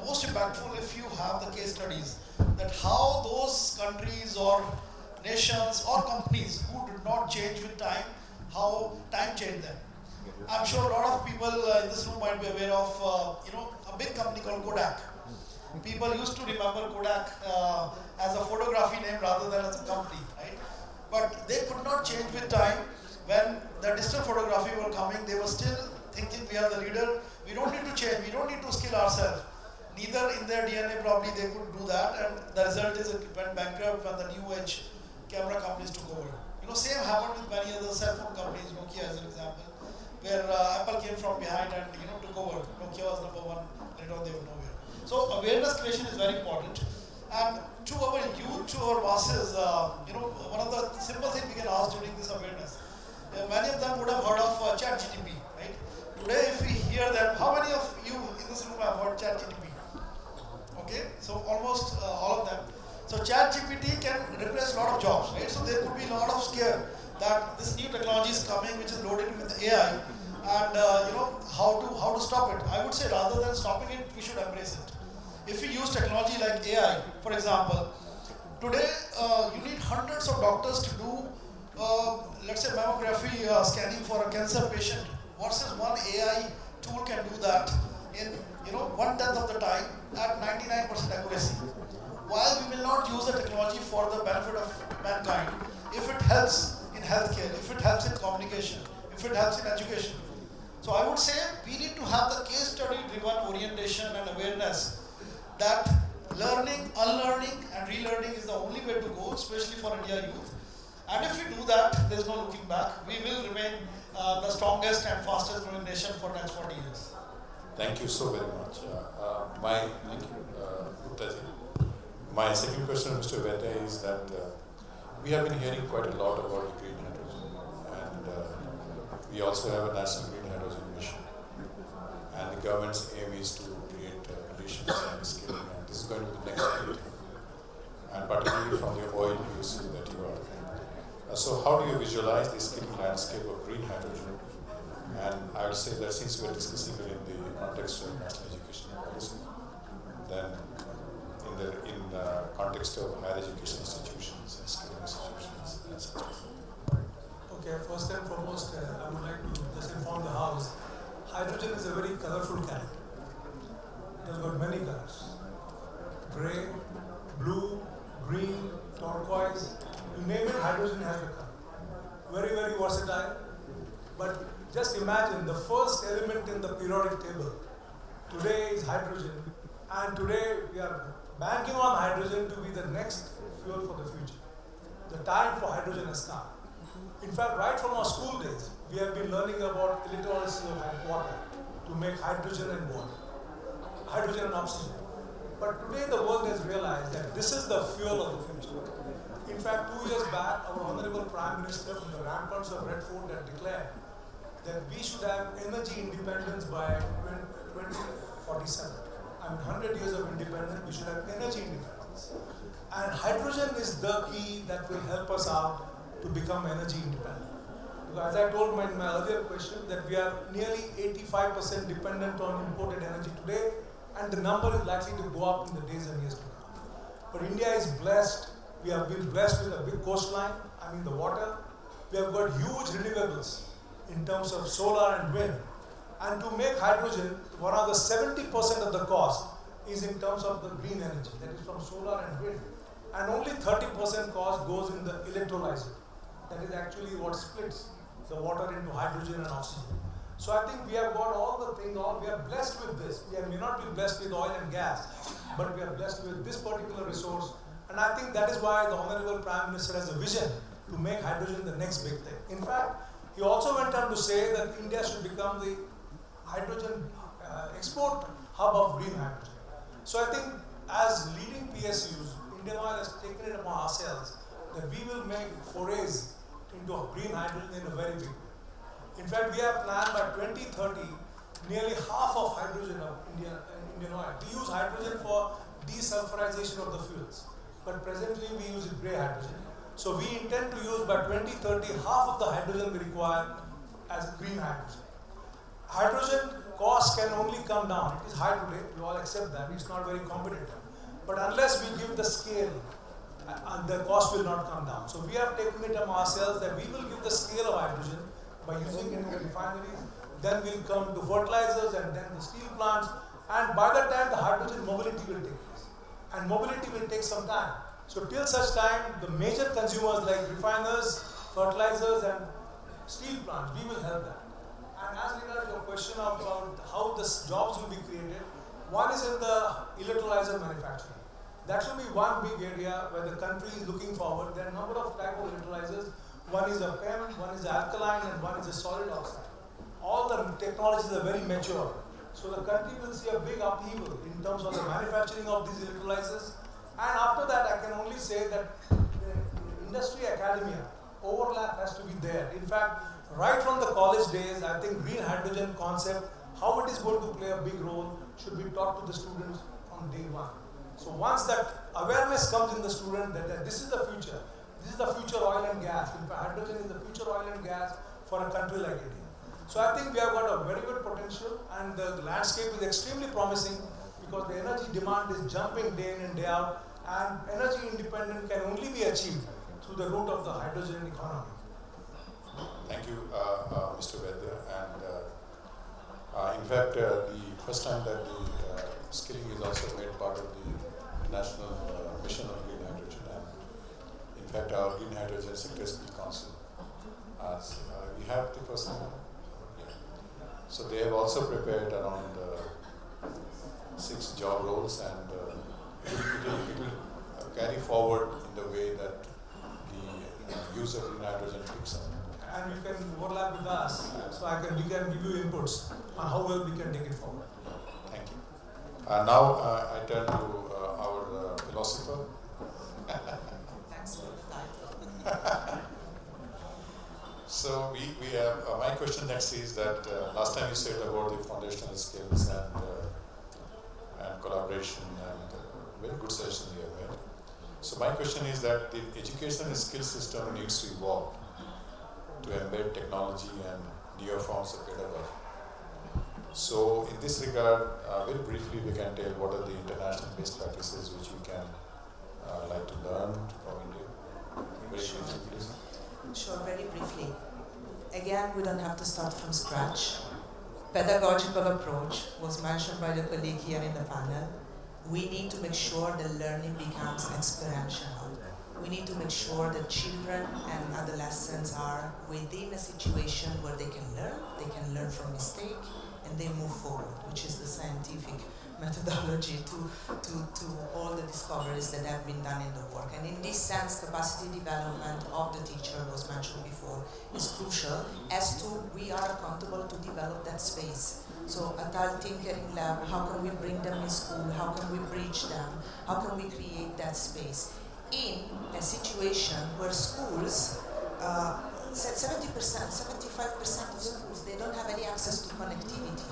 most impactful if you have the case studies that how those countries or nations or companies who did not change with time, how time changed them. I'm sure a lot of people in this room might be aware of, a big company called Kodak. People used to remember Kodak as a photography name rather than as a company, right? But they could not change with time. When the digital photography were coming, they were still thinking we are the leader. We don't need to change. We don't need to skill ourselves. Neither in their DNA probably they could do that, and the result is it went bankrupt when the new age camera companies took over. Same happened with many other cell phone companies, Nokia as an example, where Apple came from behind and took over. Nokia was number one, later on they were nowhere. So awareness creation is very important. And to our youth, to our masses, one of the simple things we can ask during this awareness, many of them would have heard of ChatGPT, right? Today, if we hear them, how many of you in this room have heard ChatGPT? Okay, so almost all of them. So ChatGPT can replace a lot of jobs, right? So there could be a lot of scare that this new technology is coming, which is loaded with AI, and how to stop it. I would say rather than stopping it, we should embrace it. If we use technology like AI, for example, today you need hundreds of doctors to do, let's say, mammography scanning for a cancer patient, versus one AI tool can do that in 1/10 of the time at 99% accuracy. While we will not use the technology for the benefit of mankind, if it helps in healthcare, if it helps in communication, if it helps in education. So I would say we need to have the case study driven orientation and awareness that learning, unlearning and relearning is the only way to go, especially for India youth. And if we do that, there is no looking back. We will remain the strongest and fastest growing nation for the next 40 years. Thank you so very much. My second question, Mr. Vete, is that we have been hearing quite a lot about the green hydrogen, and we also have a national green hydrogen mission. And the government's aim is to create conditions and skilling, and this is going to be the next period. And particularly from the oil use that you are. So how do you visualize the skilling landscape of green hydrogen? And I would say that since we're discussing it in the context of national education policy, then in the context of higher education institutions and skilling institutions and such. Okay, first and foremost, I would like to just inform the House, hydrogen is a very colorful character. It has got many colors. Grey, blue, green, turquoise, you name it, hydrogen has the color. Very, very versatile. But just imagine the first element in the periodic table. Today is hydrogen, and today we are banking on hydrogen to be the next fuel for the future. The time for hydrogen has come. In fact, right from our school days, we have been learning about electrolysis of water to make hydrogen and water, hydrogen and oxygen. But today the world has realized that this is the fuel of the future. In fact, 2 years back, our Honorable Prime Minister from the ramparts of Red Fort had declared that we should have energy independence by 2047. I mean, 100 years of independence, we should have energy independence. And hydrogen is the key that will help us out to become energy independent. As I told in my earlier question, that we are nearly 85% dependent on imported energy today, and the number is likely to go up in the days and years to come. But India is blessed. We have been blessed with a big coastline, the water. We have got huge renewables in terms of solar and wind. And to make hydrogen, one of the 70% of the cost is in terms of the green energy, that is from solar and wind. And only 30% cost goes in the electrolyzer. That is actually what splits the water into hydrogen and oxygen. So I think we have got all the things, we are blessed with this. We may not be blessed with oil and gas, but we are blessed with this particular resource. And I think that is why the Honorable Prime Minister has a vision to make hydrogen the next big thing. In fact, he also went on to say that India should become the hydrogen export hub of green hydrogen. So I think as leading PSUs, Indian Oil has taken it upon ourselves that we will make forays into green hydrogen in a very big way. In fact, we have planned by 2030, nearly half of hydrogen of Indian Oil. We use hydrogen for desulfurization of the fuels, but presently we use grey hydrogen. So we intend to use by 2030 half of the hydrogen we require as green hydrogen. Hydrogen cost can only come down. It is high today, we all accept that, it's not very competitive. But unless we give the scale, the cost will not come down. So we have taken it upon ourselves that we will give the scale of hydrogen by using it in the refineries, then we'll come to fertilizers and then the steel plants, and by the time the hydrogen mobility will take place. And mobility will take some time. So till such time, the major consumers like refiners, fertilizers and steel plants, we will help that. And as regards your question about how the jobs will be created, one is in the electrolyzer manufacturing. That should be one big area where the country is looking forward. There are a number of types of electrolyzers. One is a PEM, one is alkaline, and one is a solid oxide. All the technologies are very mature. So the country will see a big upheaval in terms of the manufacturing of these electrolyzers. And after that, I can only say that the industry academia overlap has to be there. In fact, right from the college days, I think green hydrogen concept, how it is going to play a big role, should be taught to the students on day one. So once that awareness comes in the student that this is the future, this is the future oil and gas. In fact, hydrogen is the future oil and gas for a country like India. So I think we have got a very good potential, and the landscape is extremely promising because the energy demand is jumping day in and day out, and energy independence can only be achieved through the route of the hydrogen economy. Thank you, Mr. Vaidya. And in fact, the first time that the skilling is also made part of the national mission on green hydrogen, and in fact, our Green Hydrogen Sector Skill Council, we have the first one. Yeah. So they have also prepared around 6 job roles, and it will carry forward in the way that the use of green hydrogen picks up. And you can overlap with us, so we can give you inputs on how well we can take it forward. Thank you. Now I turn to our philosopher. Thanks for the title. So we have, my question next is that last time you said about the foundational skills and collaboration, and very good session you have made. So my question is that the education and skill system needs to evolve to embed technology and newer forms of pedagogy. So in this regard, very briefly we can tell what are the international best practices which we can like to learn from India. Very briefly, please. Sure, very briefly. Again, we don't have to start from scratch. Pedagogical approach was mentioned by the colleague here in the panel. We need to make sure the learning becomes experiential. We need to make sure that children and adolescents are within a situation where they can learn from mistake, and they move forward, which is the scientific methodology to all the discoveries that have been done in the work. And in this sense, capacity development of the teacher was mentioned before is crucial, as to we are accountable to develop that space. So a tile tinkering lab, how can we bring them in school? How can we bridge them? How can we create that space? In a situation where schools, 70%, 75% of schools, they don't have any access to connectivity.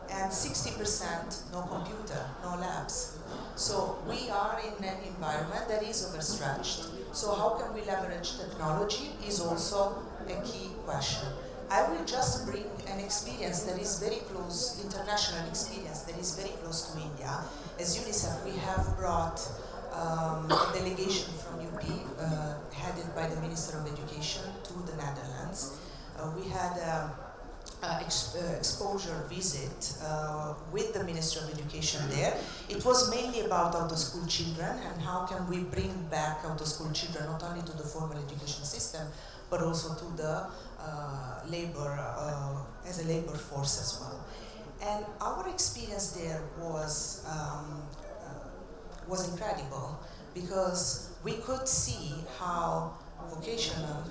And 60% no computer, no labs. So we are in an environment that is overstretched. So how can we leverage technology is also a key question. I will just bring an experience that is very close, international experience that is very close to India. As UNICEF, we have brought a delegation from UP, headed by the Minister of Education, to the Netherlands. We had exposure visit with the Minister of Education there. It was mainly about out-of-school children and how can we bring back out-of-school children not only to the formal education system, but also to the labor, as a labor force as well. And our experience there was incredible, because we could see how vocational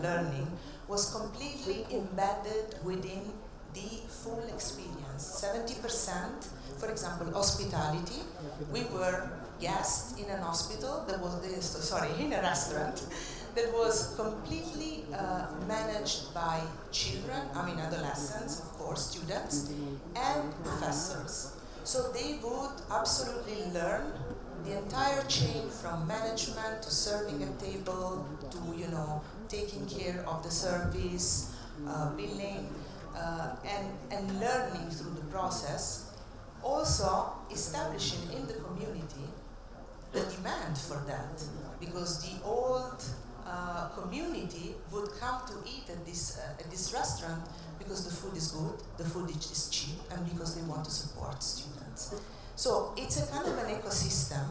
learning was completely embedded within the full experience. 70%, for example, hospitality. We were guests in an hospital that was, in a restaurant that was completely managed by children, adolescents, of course, students, and professors. So they would absolutely learn the entire chain, from management to serving a table to, taking care of the service, billing, and learning through the process. Also establishing in the community the demand for that, because the old community would come to eat at this restaurant because the food is good, the food is cheap, and because they want to support students. So it's a kind of an ecosystem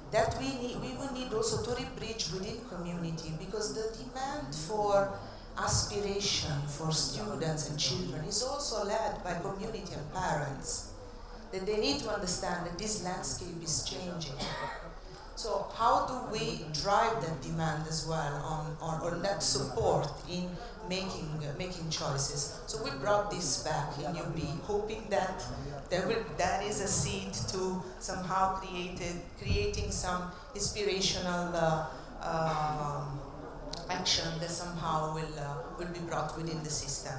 that we will need also to re-bridge within community, because the demand for aspiration for students and children is also led by community and parents, that they need to understand that this landscape is changing. So how do we drive that demand as well on that support in making choices? So we brought this back in UB, hoping that that is a seed to somehow creating some inspirational action that somehow will be brought within the system.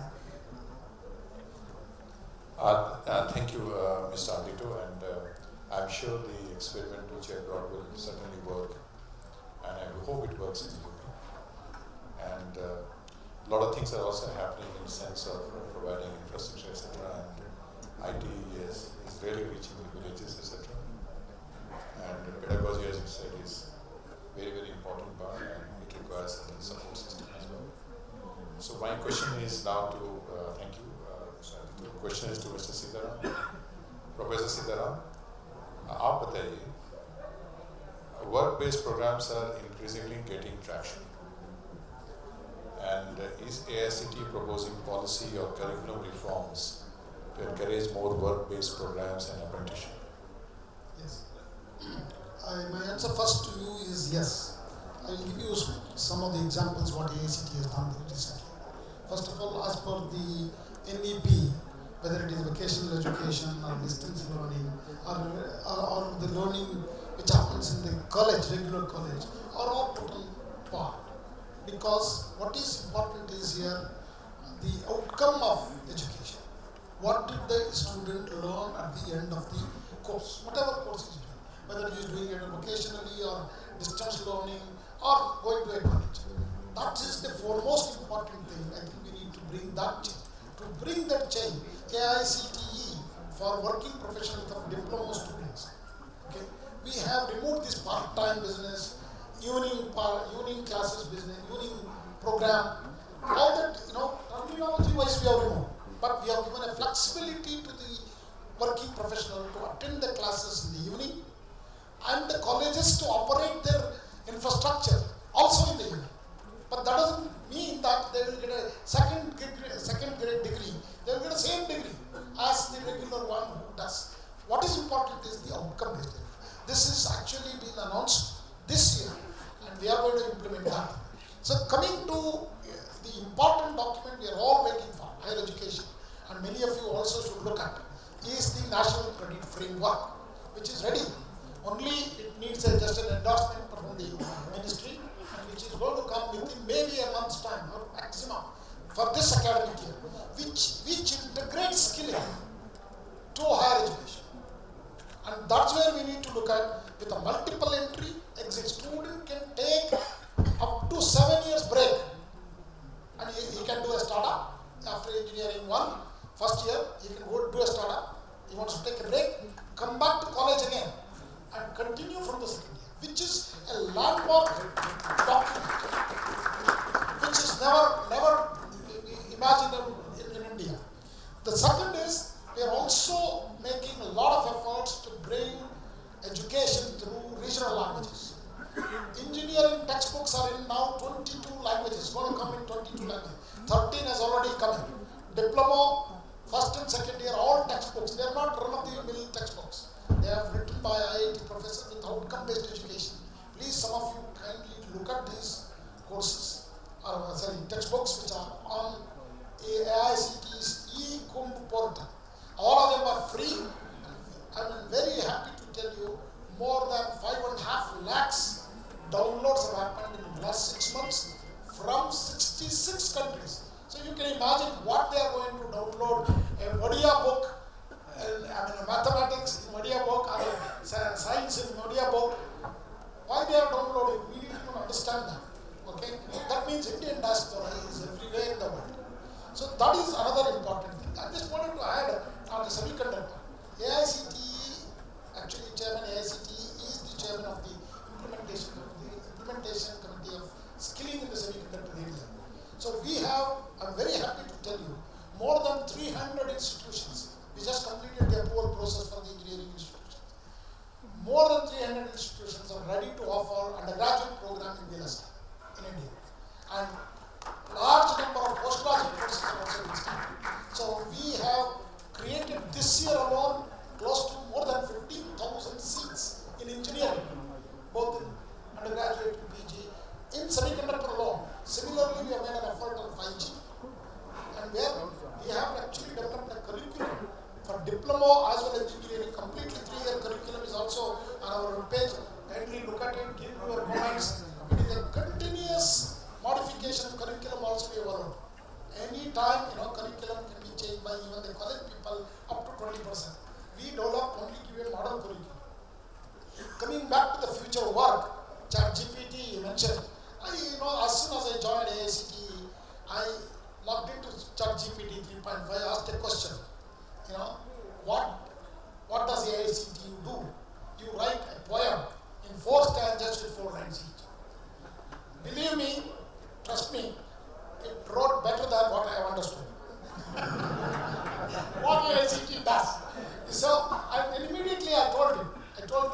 Thank you, Mr. Andito, and I'm sure the experiment which I brought will certainly work, and I hope it works in UP. And a lot of things are also happening in the sense of providing infrastructure, etc. And IT is really reaching the villages, etc. And pedagogy, as you said, is very, very important part, and it requires certain support system as well. So my question is now to, thank you, Mr. Andito. The question is to Mr. Sitaram. Professor Sitaram, आप बताइए, work-based programs are increasingly getting traction, and is AICT proposing policy or curriculum reforms to encourage more work-based programs and apprenticeship? Yes. My answer first to you is yes. I will give you some of the examples what AICT has done recently. First of all, as per the NEP, whether it is vocational education or distance learning or the learning which happens in the college, regular college, are all total part. Because what is important is here the outcome of education. What did the student learn at the end of the course, whatever course he is doing, whether he is doing it vocationally or distance learning or going to a college. That is the foremost important thing. I think we need to bring that change. To bring that change, AICTE for working professional from diploma students. Okay, we have removed this part-time business, evening classes business, evening program. All that, terminology-wise we have removed, but we have given a flexibility to the working professional to attend the classes in the evening, and the colleges to operate their infrastructure also in the evening. But that doesn't mean that they will get a second grade degree. They will get the same degree as the regular one who does. What is important is the outcome based degree. This is actually been announced this year, and we are going to implement that. So coming to the important document we are all waiting for, higher education, and many of you also should look at, is the National Credit Framework, which is ready. Only it needs just an endorsement from the ministry, which is going to come within maybe a month's time or maximum for this academic year, which integrates skilling to higher education. And that's where we need to look at with a multiple entry exit. Student can take up to 7 years break can do a startup after engineering first year. He can go do a startup. He wants to take a break, come back to college again, and continue from the second year, which is a landmark document, which is never imagined in India. The second is we are also making a lot of efforts to bring education through regional languages. Engineering textbooks are in now 22 languages, going to come in 22 languages. 13 has already come in. Diploma, first and second year, all textbooks. They are not run-of-the-mill textbooks. They are written by IIT professors with outcome-based education. Please, some of you kindly look at these courses, textbooks which are on AICT's e-Kumbh portal. All of them are free. I'm very happy to tell you more than 5.5 lakhs downloads have happened in the last 6 months from 66 countries. So you can imagine what they are going to download, a Odia book, mathematics in Odia book, or science in Odia book. Why they are downloading? We need to understand that. Okay? That means Indian diaspora is everywhere in the world. So that is another important thing. I just wanted to add on the semiconductor. AICTE, actually Chairman AICTE is the Chairman of the implementation committee of skilling in the semiconductor area. So we have, I'm very happy to tell you, more than 300 institutions. We just completed the approval process for the engineering institutions. More than 300 institutions are ready to offer undergraduate program in VLSI in India. And large number of postgraduate courses are also being started. So we have created this year alone close to more than 15,000 seats in engineering, both in undergraduate and PG, in semiconductor alone. Similarly, we have made an effort on 5G, and where we have actually developed a curriculum for diploma as well as engineering. Completely 3-year curriculum is also on our page. Kindly look at it, give your comments. It is a continuous modification of curriculum also we have allowed. Any time, curriculum can be changed by even the college people up to 20%. We develop only give a model curriculum. Coming back to the future work, ChatGPT you mentioned. As soon as I joined AICTE, I logged into ChatGPT 3.5. I asked a question. What does AICTE do? You write a poem in 4 stanzas with 4 lines each. Believe me, trust me, it wrote better than what I have understood. What AICTE does. So, immediately I told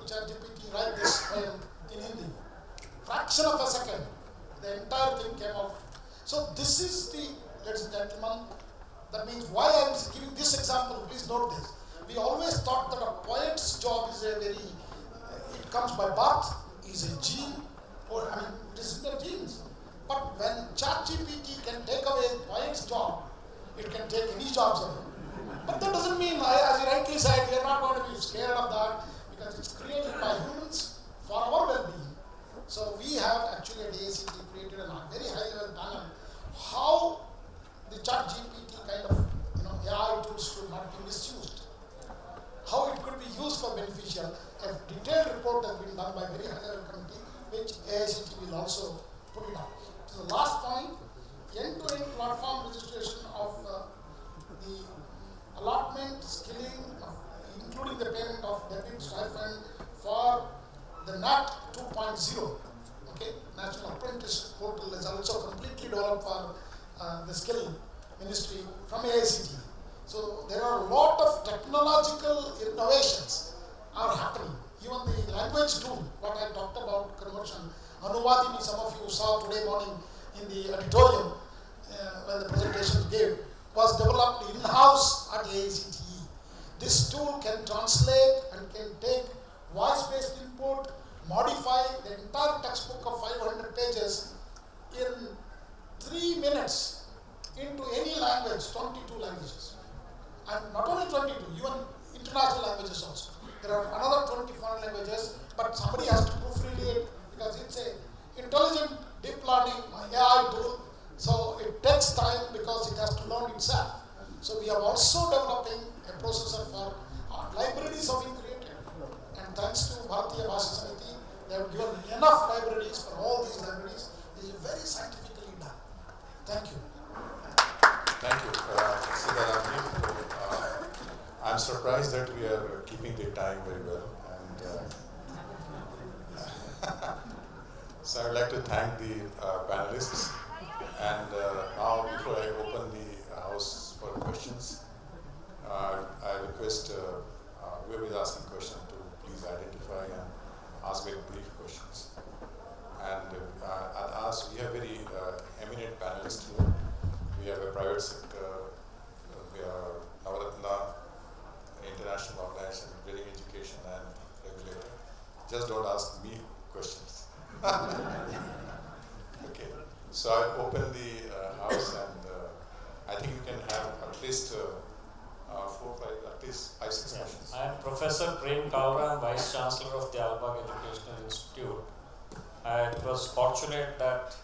ChatGPT, write this poem in Hindi. Fraction of a second, the entire thing came out. So this is the, ladies and gentlemen, that means why I am giving this example, please note this. We always thought that a poet's job is it comes by birth, is a gene, it is in the genes. But when ChatGPT can take away a poet's job, it can take any jobs away. But that doesn't mean, as you rightly said, we are not going to be scared of that because it's created by humans for our well-being. So we have actually at AICTE created a very high-level panel how the ChatGPT kind of AI tools should not be misused, how it could be used for beneficial. A detailed report has been done by a very high-level committee, which AICTE will also put it out. So the last point, end-to-end platform registration of the allotment, skilling, including the payment of debit stipend for the NAT 2.0, okay, National Apprenticeship Portal is also completely developed for the skill ministry from AICTE. So there are a lot of technological innovations are happening. Even the language tool, what I talked about conversion, Anuvadini, some of you saw today morning in the auditorium when the presentation gave, was developed in-house at AICTE. This tool can translate and can take voice-based input, modify the entire textbook of 500 pages in 3 minutes into any language, 22 languages. And not only 22, even international languages also. There are another 20 foreign languages, but somebody has to proofread it because it's a intelligent deep learning AI tool. So it takes time because it has to learn itself. So we are also developing a processor for libraries have been created. And thanks to Bharatiya Bhasha Samiti, they have given enough libraries for all these libraries. It is very scientifically done. Thank you. Thank you, Siddharth. I'm surprised that we are keeping the time very well, and so I would like to thank the panelists. And now, before I open the house for questions, I request whoever is asking questions to please identify and ask very brief questions. And at us, we have very eminent panelists here. We have a private sector, we are Navaratna, international organization, building education and regulator. Just don't ask me questions. Okay, so I open the house, and I think you can have at least 5-6 questions. I am Professor Prem Kaura, Vice Chancellor of the APAAR Educational Institute. It was fortunate that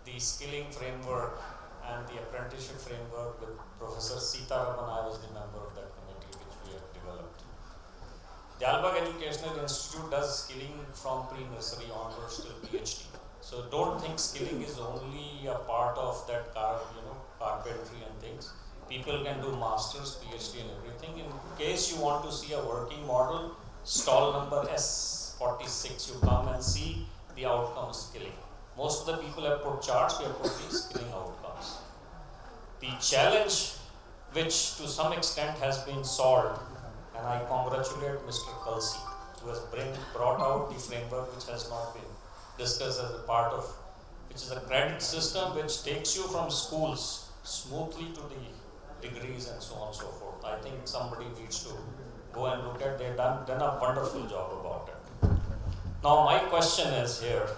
the skilling framework and the apprenticeship framework with Professor Sitaraman, I was the member of that committee which we have developed. The APAAR Educational Institute does skilling from pre-nursery onwards till PhD. So don't think skilling is only a part of that carpentry and things. People can do masters, PhD and everything. In case you want to see a working model, stall number S46, you come and see the outcome skilling. Most of the people have put charts, we have put the skilling outcomes. The challenge which to some extent has been solved, and I congratulate Mr. Kalsi who has brought out the framework which has not been discussed as a part of, which is a credit system which takes you from schools smoothly to the degrees and so on and so forth. I think somebody needs to go and look at, they've done a wonderful job about it. Now my question is here,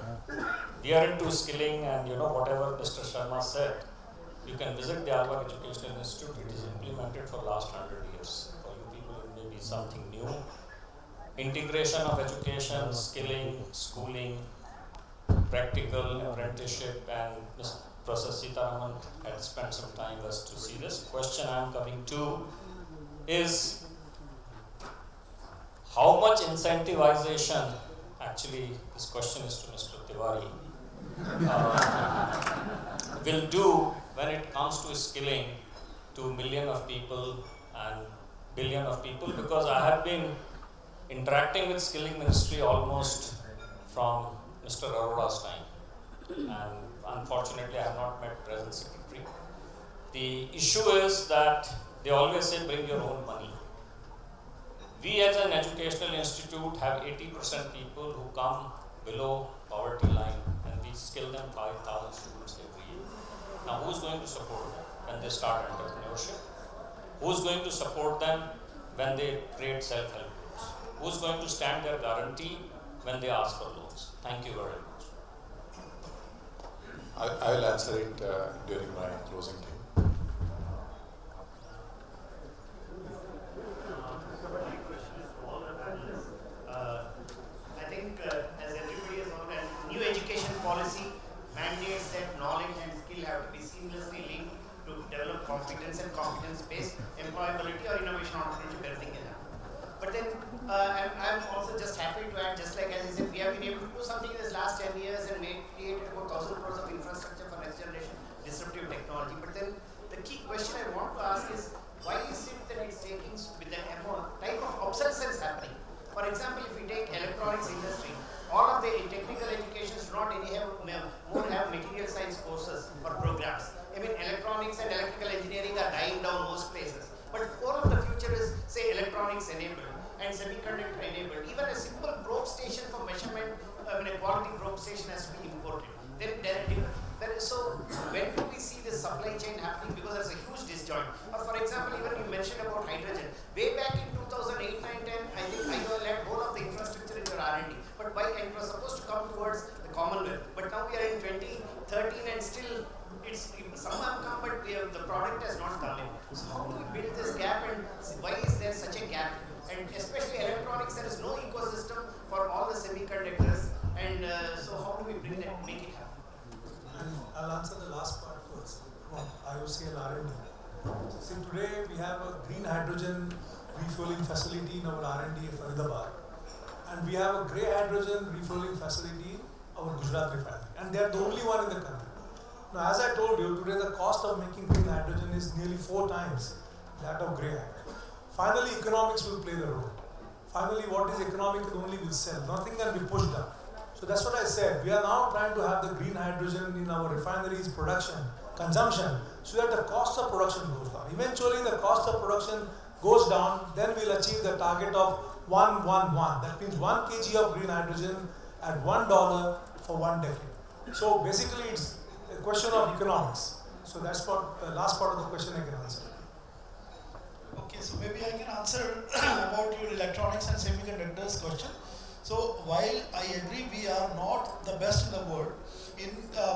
we are into skilling, and whatever Mr. Sharma said, you can visit the APAAR Educational Institute. It is implemented for last 100 years. For you people it may be something new. Integration of education, skilling, schooling, practical, apprenticeship, and Mr. Professor Sitaraman had spent some time with us to see this. Question I am coming to is, how much incentivization, actually this question is to Mr. Tiwari, will do when it comes to skilling to million of people and billion of people, because I have been interacting with skilling ministry almost from Mr. Arora's time, and unfortunately I have not met present secretary. The issue is that they always say bring your own money. We as an educational institute have 80% people who come below poverty line, and we skill them 5,000 students every year. Now who's going to support them when they start entrepreneurship? Who's going to support them when they create self-help groups? Who's going to stand their guarantee when they ask for loans? Thank you very much. I will answer it during my closing thing. I think as everybody has known, a new education policy mandates that knowledge and skill have to be seamlessly linked to develop competence and competence-based employability or innovation, entrepreneurship, everything can happen. But then I'm also just happy to add, just like as I said, we have been able to do something in this last 10 years and created about 1,000 crores of infrastructure for next generation disruptive technology. But then the key question I want to ask is, why is it that it's taking with the type of obsolescence happening? For example, if we take electronics industry, all of the technical educations do not have material science courses or programs. I mean, electronics and electrical engineering are dying down most places. But core of the future is, say, electronics enabled and semiconductor enabled. Even a simple probe station for measurement, a quality probe station has to be imported. So when do we see this supply chain happening? Because there's a huge disjoint. Or for example, even you mentioned about hydrogen. Way back in 2008, 9, 10, I think I led whole of the infrastructure in your R&D. But it was supposed to come towards the Commonwealth. But now we are in 2013 and still some have come, but the product has not come in. So how do we build this gap, and why is there such a gap? And especially electronics, there is no ecosystem for all the semiconductors. And so how do we make it happen? I'll answer the last part first from IOCL R&D. See, today we have a green hydrogen refueling facility in our R&D at Faridabad, and we have a grey hydrogen refueling facility in our Gujarat refinery, and they are the only one in the country. Now, as I told you, today the cost of making green hydrogen is nearly 4 times that of grey hydrogen. Finally, economics will play the role. Finally, what is economical only will sell. Nothing can be pushed down. So that's what I said. We are now trying to have the green hydrogen in our refineries production, consumption, so that the cost of production goes down. Eventually, the cost of production goes down, then we'll achieve the target of 111. That means 1 kg of green hydrogen at $1 for 1 decade. So basically, it's a question of economics. So that's what the last part of the question I can answer. Okay, so maybe I can answer about your electronics and semiconductors question. So while I agree we are not the best in the world in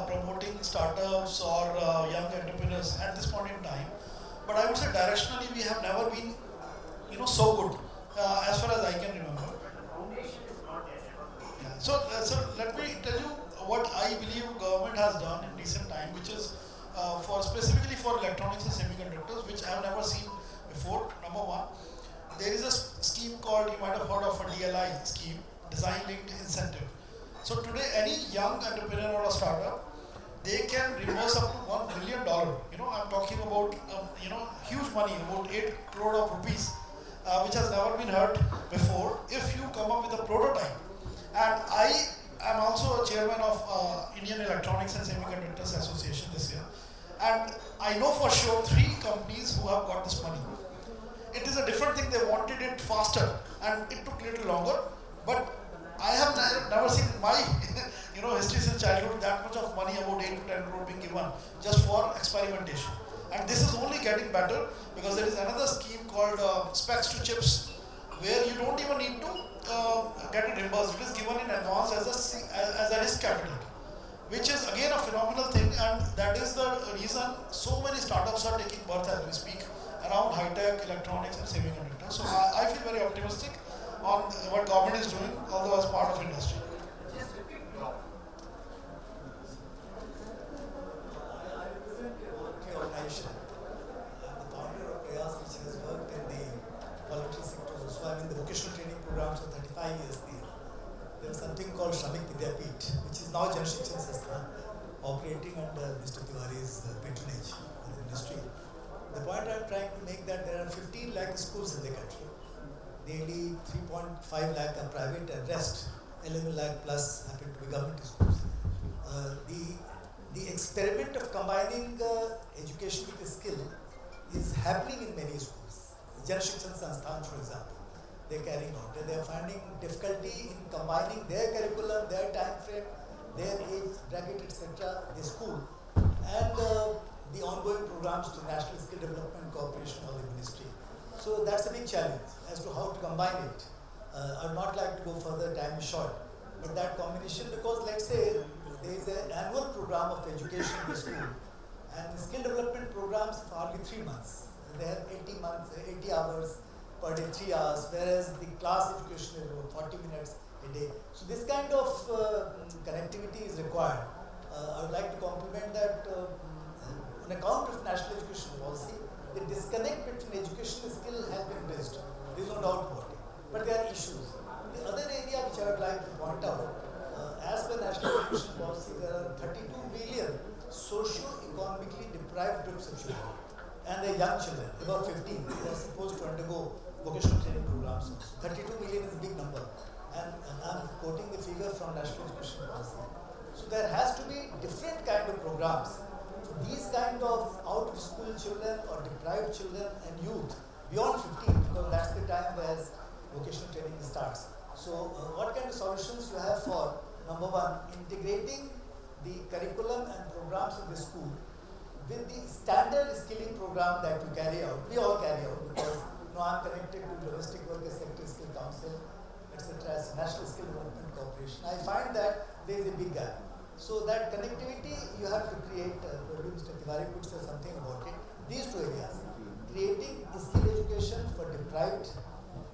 promoting startups or young entrepreneurs at this point in time, but I would say directionally we have never been, so good as far as I can remember. Yeah. So let me tell you what I believe government has done in recent time, which is for specifically for electronics and semiconductors, which I have never seen before. Number one, there is a scheme called, you might have heard of a DLI scheme, Design Linked Incentive. So today, any young entrepreneur or a startup, they can reimburse up to $1 million. I'm talking about, huge money, about 8 crore of rupees, which has never been heard before, if you come up with a prototype. And I am also a chairman of Indian Electronics and Semiconductors Association this year. And I know for sure 3 companies who have got this money. It is a different thing, they wanted it faster and it took a little longer, but I have never seen in my history since childhood that much of money, about 8 to 10 crore being given just for experimentation. And this is only getting better because there is another scheme called specs to chips, where you don't even need to get it reimbursed. It is given in advance as a risk capital, which is again a phenomenal thing, and that is the reason so many startups are taking birth as we speak around high-tech, electronics and semiconductors. So I feel very optimistic on what government is doing, although as part of industry. Organization, the founder of ABSS, which has worked in the voluntary sector. So I'm in the vocational training programs for 35 years there. There was something called Shramik Vidyapit, which is now Jan Shikshan Sansthan, operating under Mr. Tiwari's patronage of the ministry. The point I'm trying to make that there are 15 lakh schools in the country. Nearly 3.5 lakh are private, and rest 11 lakh plus happen to be government schools. The experiment of combining education with a skill is happening in many schools. Jan Shikshan Sansthan, for example, they're carrying out. They are finding difficulty in combining their curriculum, their time frame, their age bracket, etc., the school, and the ongoing programs to National Skill Development Corporation or the ministry. So that's a big challenge as to how to combine it. I would not like to go further, time is short, but that combination, because let's say there is an annual program of education in the school, and the skill development programs for only 3 months. They have 80 hours per day, 3 hours, whereas the class education is about 40 minutes a day. So this kind of connectivity is required. I would like to compliment that on account of national education policy, the disconnect between education and skill has been bridged. There is no doubt about it. But there are issues. The other area which I would like to point out, as per national education policy, there are 32 million socio-economically deprived groups of children, and the young children, about 15, they are supposed to undergo vocational training programs. 32 million is a big number, and I'm quoting the figure from national education policy. So there has to be different kind of programs. So these kind of out-of-school children or deprived children and youth beyond 15, because that's the time where vocational training starts. So what kind of solutions you have for, number one, integrating the curriculum and programs of the school with the standard skilling program that you carry out. We all carry out, because I'm connected to Domestic Workers Sector Skill Council, etc., as National Skill Development Corporation. I find that there is a big gap. So that connectivity you have to create, probably Mr. Tiwari could say something about it. These 2 areas, creating skill education for deprived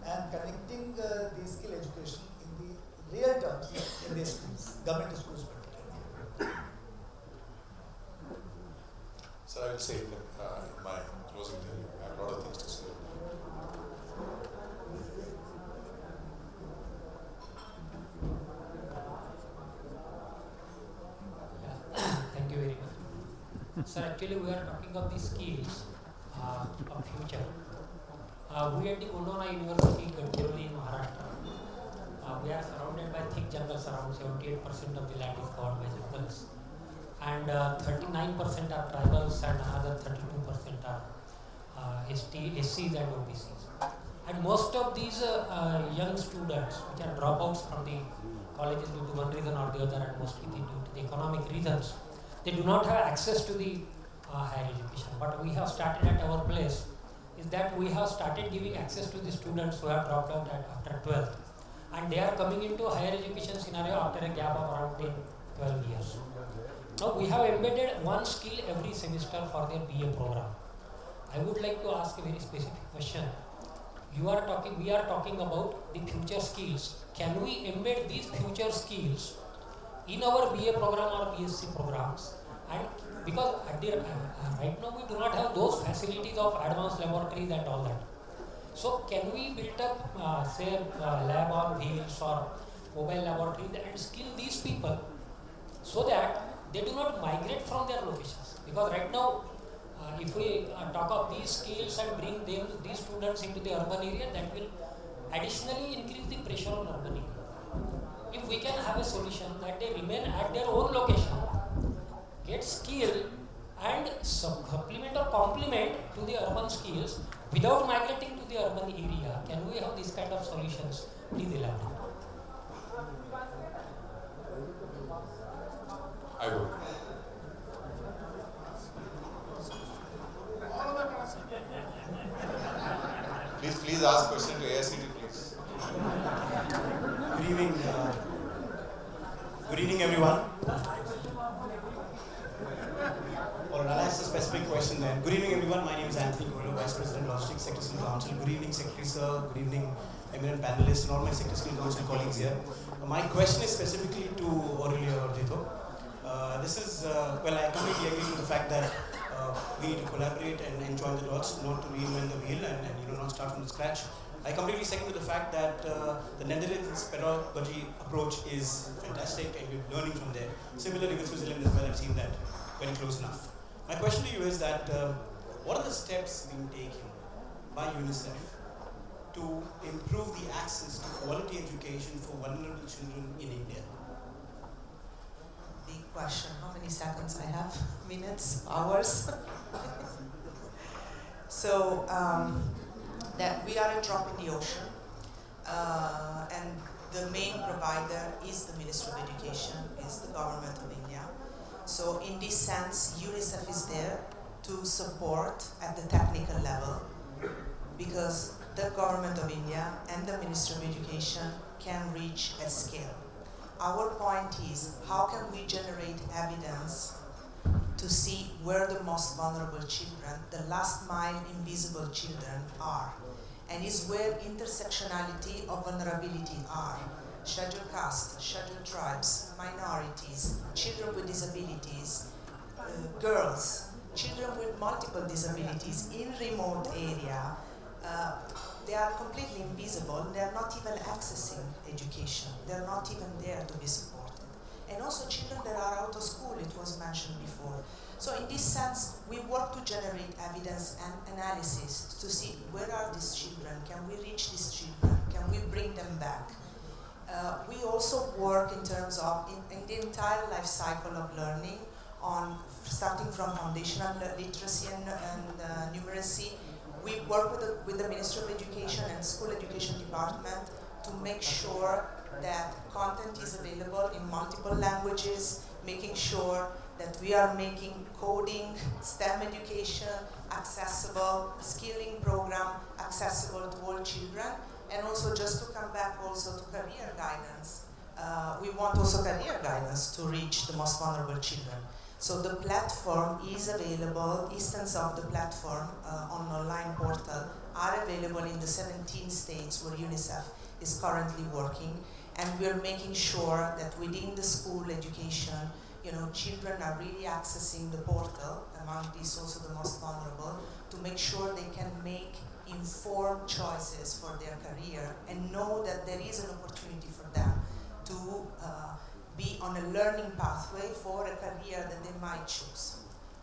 and connecting the skill education in the real terms in the schools, government schools particularly. So I will say that in my closing thing, I have a lot of things to say. Thank you very much. So actually we are talking of the skills of future. We at the Gondwana University, Gadchiroli in Maharashtra, we are surrounded by thick jungles. Around 78% of the land is covered by jungles, and 39% are tribals, and another 32% are SCs and OBCs. And most of these young students, which are dropouts from the colleges due to one reason or the other, and mostly due to the economic reasons, they do not have access to the higher education. But we have started at our place is that we have started giving access to the students who have dropped out after 12th, and they are coming into higher education scenario after a gap of around 10-12 years. Now we have embedded one skill every semester for their BA program. I would like to ask a very specific question. We are talking about the future skills. Can we embed these future skills in our BA program or BSc programs? And because right now we do not have those facilities of advanced laboratories and all that. So can we build up, say, lab on wheels or mobile laboratories and skill these people so that they do not migrate from their locations? Because right now, if we talk of these skills and bring these students into the urban area, that will additionally increase the pressure on urban area. If we can have a solution that they remain at their own location, get skill and supplement or complement to the urban skills without migrating to the urban area, can we have this kind of solutions? Please elaborate. I will. Please ask question to AICT, please. Good evening, everyone. Or I'll ask a specific question then. Good evening, everyone. My name is Anthony Coelho, Vice President, Logistics Sector Skill Council. Good evening, Secretary Sir. Good evening, eminent panelists and all my Sector Skill Council colleagues here. My question is specifically to Aurelio Orjito. Well, I completely agree with the fact that we need to collaborate and join the dots, not to reinvent the wheel and not start from scratch. I completely second with the fact that the Netherlands pedagogy approach is fantastic and we're learning from there. Similarly with Switzerland as well, I've seen that very close enough. My question to you is that what are the steps being taken by UNICEF to improve the access to quality education for vulnerable children in India? Big question. How many seconds I have? Minutes? Hours? So that we are a drop in the ocean, and the main provider is the Ministry of Education, is the government of India. So in this sense, UNICEF is there to support at the technical level, because the government of India and the Ministry of Education can reach a scale. Our point is, how can we generate evidence to see where the most vulnerable children, the last mile invisible children are, and is where intersectionality of vulnerability are. Scheduled castes, scheduled tribes, minorities, children with disabilities, girls, children with multiple disabilities in remote area. They are completely invisible. They are not even accessing education. They are not even there to be supported. And also children that are out of school, it was mentioned before. So in this sense, we work to generate evidence and analysis to see where are these children, can we reach these children, can we bring them back. We also work in terms of, in the entire life cycle of learning, on starting from foundational literacy and numeracy. We work with the Ministry of Education and School Education Department to make sure that content is available in multiple languages, making sure that we are making coding, STEM education accessible, skilling program accessible to all children, and also just to come back also to career guidance. We want also career guidance to reach the most vulnerable children. So the platform is available, instance of the platform on online portal are available in the 17 states where UNICEF is currently working, and we're making sure that within the school education, children are really accessing the portal, among these also the most vulnerable, to make sure they can make informed choices for their career and know that there is an opportunity for them to be on a learning pathway for a career that they might choose.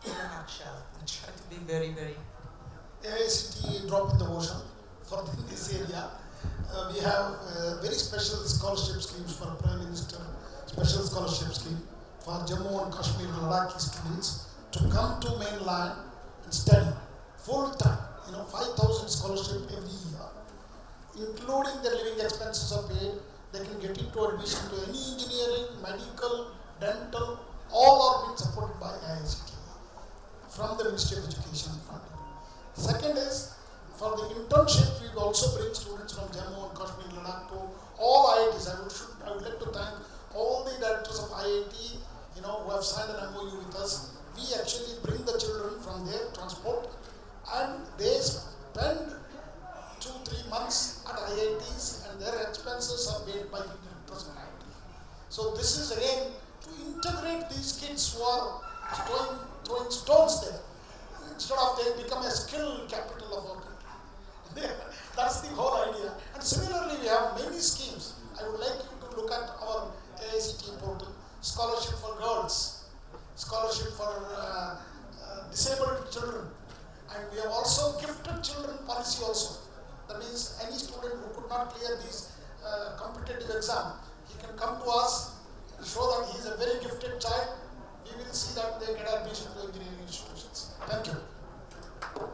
in a nutshell. I'll try to be very, very... AICT drop in the ocean for this area. We have very special scholarship schemes for Prime Minister, special scholarship scheme for Jammu and Kashmir Ladakhi students to come to mainland and study full time. 5,000 scholarship every year, including their living expenses are paid. They can get into admission to any engineering, medical, dental, all are being supported by AICT from the Ministry of Education funding. Second is, for the internship, we also bring students from Jammu and Kashmir, Ladakh to all IITs. I would like to thank all the directors of IIT, who have signed an MOU with us. We actually bring the children from their transport, and they spend 2-3 months at IITs, and their expenses are paid by the directors of IIT. So this is again to integrate these kids who are throwing stones there, instead of they become a skill capital of our country. That's the whole idea. And similarly, we have many schemes. I would like you to look at our AICT portal: scholarship for girls, scholarship for disabled children, and we have also gifted children policy also. That means any student who could not clear these competitive exam, he can come to us and show that he is a very gifted child. We will see that they get admission to engineering institutions. Thank you. Good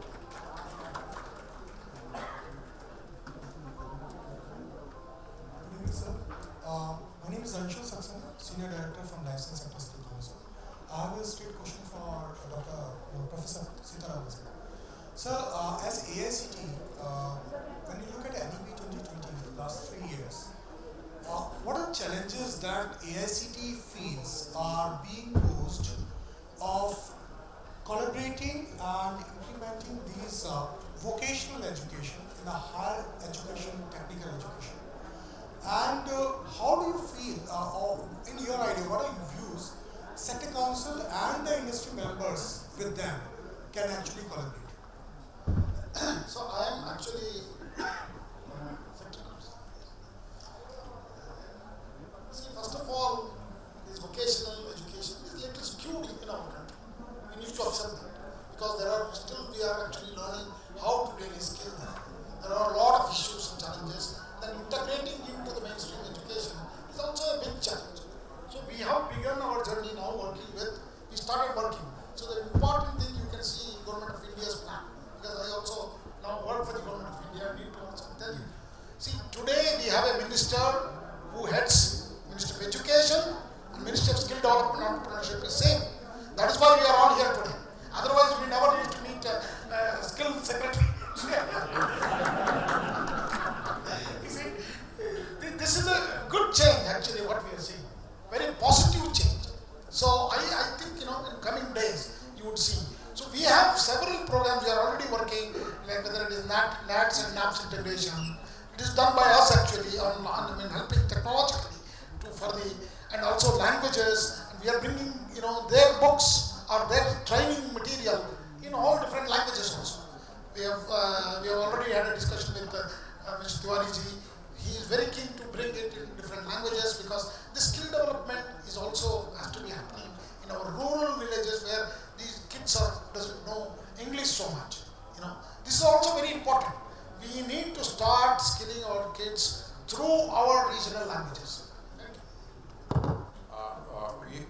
evening, sir. My name is Anshul Saxena, Senior Director from Life Science Sector Skill Council. I have a straight question for Professor Sitaram. Sir, as AICT, when you look at NEP 2020, the last 3 years, what are challenges that AICT feels are being posed of collaborating and implementing these vocational education in the higher education, technical education? And how do you feel, or in your idea, what are your views, Sector Council and the industry members with them can actually collaborate? So I am actually see, first of all, this vocational education is a little skewed in our country. We need to accept that, because we are actually learning how to really skill that. There are a lot of issues and challenges. Then integrating into the mainstream education is also a big challenge. So we have begun our journey now we started working. So the important thing you can see Government of India's plan, because I also now work for the Government of India, I need to also tell you. See, today we have a minister who heads Ministry of Education and Ministry of Skill Development and Entrepreneurship is same. That is why we are all here today. Otherwise, we never need to meet a skill secretary. You see, this is a good change actually what we are seeing. Very positive change. So I think in coming days you would see. So we have several programs we are already working, like whether it is NATS and NAPS integration. It is done by us actually on helping technologically and also languages. And we are bringing their books or their training material in all different languages also. We have already had a discussion with Mr. Tiwari ji. He is very keen to bring it in different languages, because the skill development is also has to be happening in our rural villages where these kids doesn't know English so much. This is also very important. We need to start skilling our kids through our regional languages.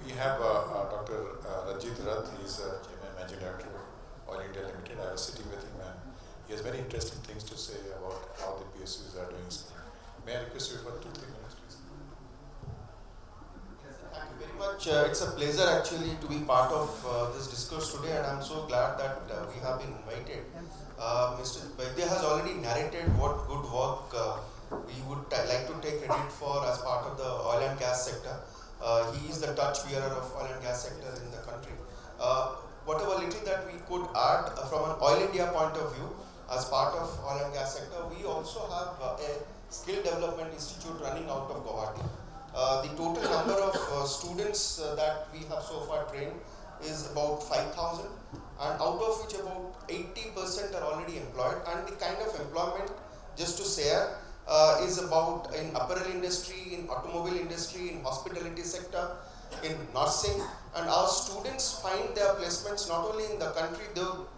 We have Dr. Ranjit Rath. He is Chairman Managing Director of Oil India Limited. I was sitting with him, and he has very interesting things to say about how the PSUs are doing. May I request you for 2-3 minutes, please? Thank you very much. It's a pleasure actually to be part of this discourse today, and I'm so glad that we have been invited. Mr. Vaidya has already narrated what good work we would like to take credit for as part of the oil and gas sector. He is the torchbearer of oil and gas sector in the country. Whatever little that we could add from an Oil India point of view, as part of oil and gas sector, we also have a skill development institute running out of Guwahati. The total number of students that we have so far trained is about 5,000, and out of which about 80% are already employed. And the kind of employment, just to share, is about in apparel industry, in automobile industry, in hospitality sector, in nursing, and our students find their placements not only in the country,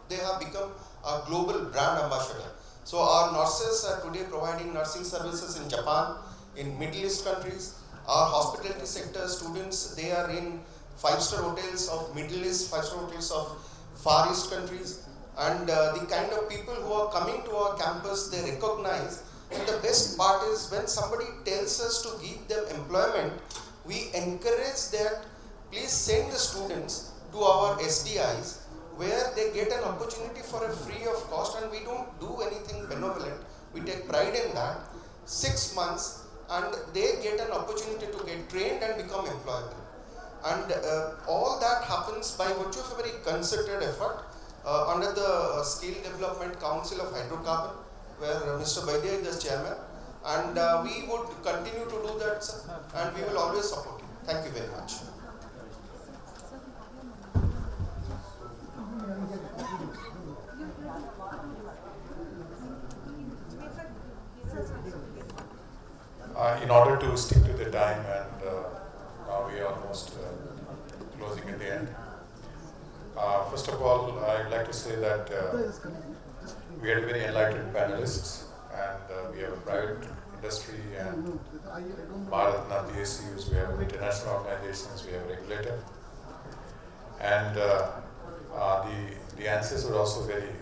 they have become a global brand ambassador. So our nurses are today providing nursing services in Japan, in Middle East countries. Our hospitality sector students, they are in 5-star hotels of Middle East, 5-star hotels of Far East countries. And the kind of people who are coming to our campus, they recognize. And the best part is when somebody tells us to give them employment, we encourage that please send the students to our SDIs where they get an opportunity for a free of cost, and we don't do anything benevolent. We take pride in that. 6 months and they get an opportunity to get trained and become employable. And all that happens by virtue of a very concerted effort under the Skill Development Council of Hydrocarbon, where Mr. Vaidya is the chairman. And we would continue to do that, sir, and we will always support you. Thank you very much. In order to stick to the time, and now we are almost closing at the end. First of all, I'd like to say that we had very enlightened panelists, and we have a private industry and Bharat PSUs, we have international organizations, we have a regulator. And the answers were also very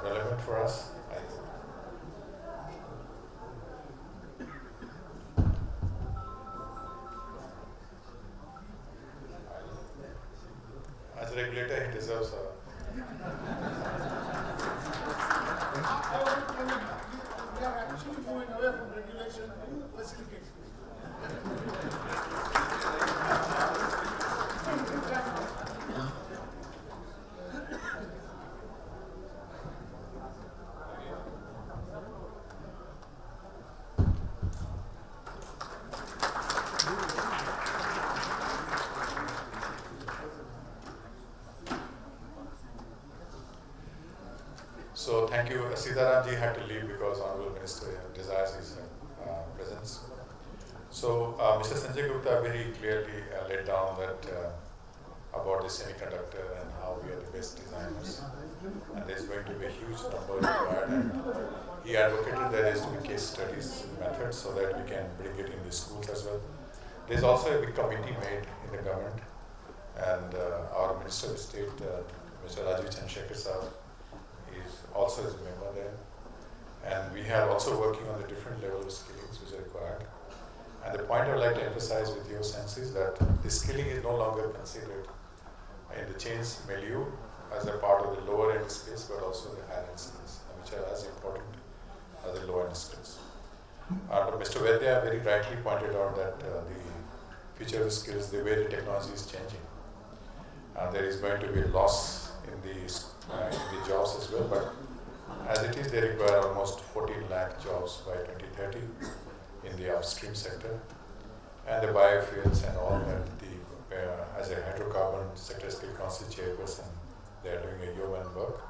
relevant for us. As a regulator, he deserves a... We are actually moving away from regulation to facilitation. So thank you. Sitaram ji had to leave because Honorable Minister desires his presence. So Mr. Sanjay Gupta very clearly laid down that about the semiconductor and how we are the best designers. And there's going to be a huge number required. And he advocated there is to be case studies methods so that we can bring it in the schools as well. There's also a big committee made in the government, and our Minister of State, Mr. Rajiv Chandrasekhar Sahab, also is a member there, and we are also working on the different level of skillings which are required. And the point I would like to emphasize with your sense is that the skilling is no longer considered in the change milieu as a part of the lower end skills, but also the higher end skills, which are as important as the lower end skills. But Mr. Vaidya very rightly pointed out that the future of skills, the way the technology is changing, there is going to be a loss in the jobs as well, but as it is, they require almost 14 lakh jobs by 2030 in the upstream sector, and the biofuels and all that. As a hydrocarbon sector skill council chairperson, they are doing a yeoman work,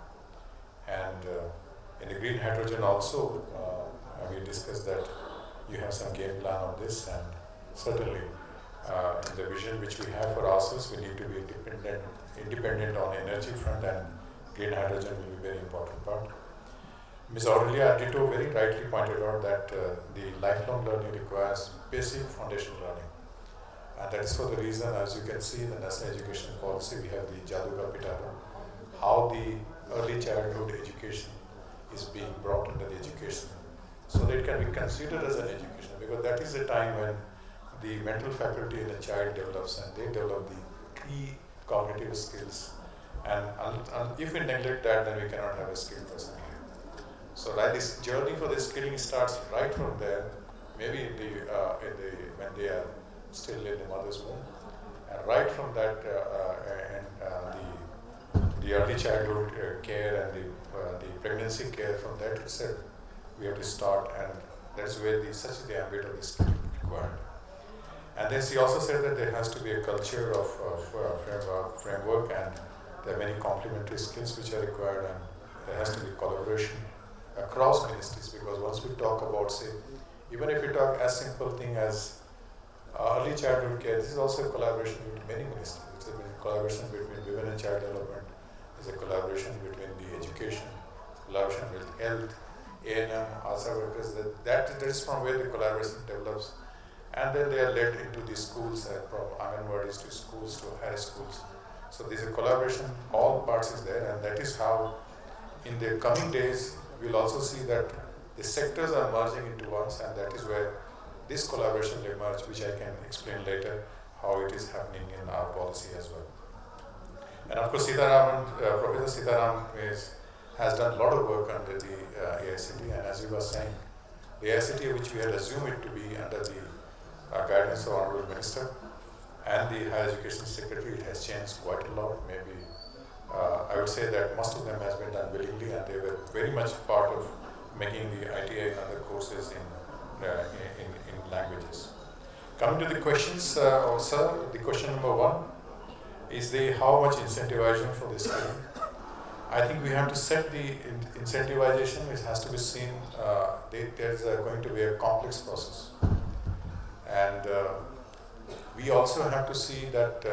and in the green hydrogen also, we discussed that you have some game plan on this, and certainly in the vision which we have for ourselves, we need to be independent on energy front, and green hydrogen will be a very important part. Ms. Aurelia Ditto very rightly pointed out that the lifelong learning requires basic foundational learning. And that is for the reason, as you can see in the national education policy, we have the Jadu Ka Pitara, how the early childhood education is being brought under the education, so that it can be considered as an education, because that is the time when the mental faculty in a child develops, and they develop the key cognitive skills. And if we neglect that, then we cannot have a skilled person here. So like this journey for the skilling starts right from there, maybe when they are still in the mother's womb, and right from that the early childhood care and the pregnancy care, from that itself we have to start, and that's where such is the ambit of the skilling required. And then she also said that there has to be a culture of framework, and there are many complementary skills which are required, and there has to be collaboration across ministries, because once we talk about, say, even if we talk as simple thing as early childhood care. This is also a collaboration with many ministries. It's a collaboration between women and child development. It's a collaboration between the education, collaboration with health, A&M, ASA workers. That is from where the collaboration develops. And then they are led into the schools, from Anganwadis to schools to high schools. So there's a collaboration, all parts is there, and that is how in the coming days we'll also see that the sectors are merging into ones, and that is where this collaboration will emerge, which I can explain later how it is happening in our policy as well. And of course, Professor Sitaram has done a lot of work under the AICT, and as you were saying, the AICT, which we had assumed it to be under the guidance of Honorable Minister and the Higher Education Secretary, it has changed quite a lot. Maybe I would say that most of them has been done willingly, and they were very much part of making the ITI and other courses in languages. Coming to the questions, sir, the question number 1 is how much incentivization for this scheme. I think we have to set the incentivization. It has to be seen. There's going to be a complex process, and we also have to see that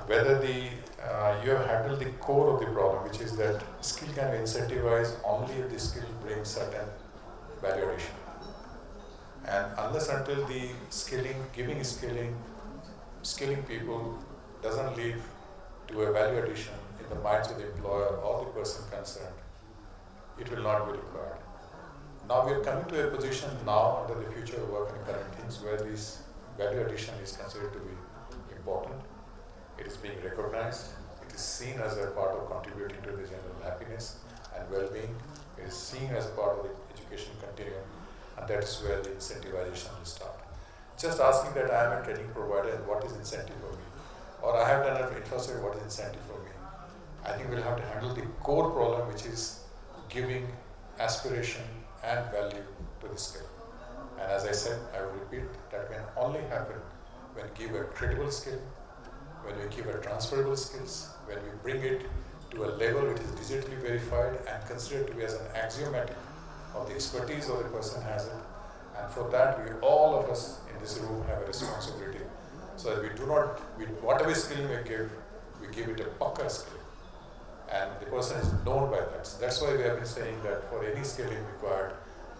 whether you have handled the core of the problem, which is that skill can be incentivized only if the skill brings certain value addition. And unless until the skilling people doesn't lead to a value addition in the minds of the employer or the person concerned, it will not be required. Now we are coming to a position now under the future of work and current things where this value addition is considered to be important. It is being recognized. It is seen as a part of contributing to the general happiness and well-being. It is seen as part of the education continuum, and that is where the incentivization will start. Just asking that I am a training provider and what is incentive for me, or I have done an infrastructure, what is incentive for me? I think we'll have to handle the core problem, which is giving aspiration and value to the skill. And as I said, I will repeat, that can only happen when we give a credible skill, when we give a transferable skills, when we bring it to a level which is digitally verified and considered to be as an axiomatic of the expertise of the person has it. And for that, all of us in this room have a responsibility, so that we do not, whatever skill we give it a pucker skill, and the person is known by that. So that's why we have been saying that for any skilling required,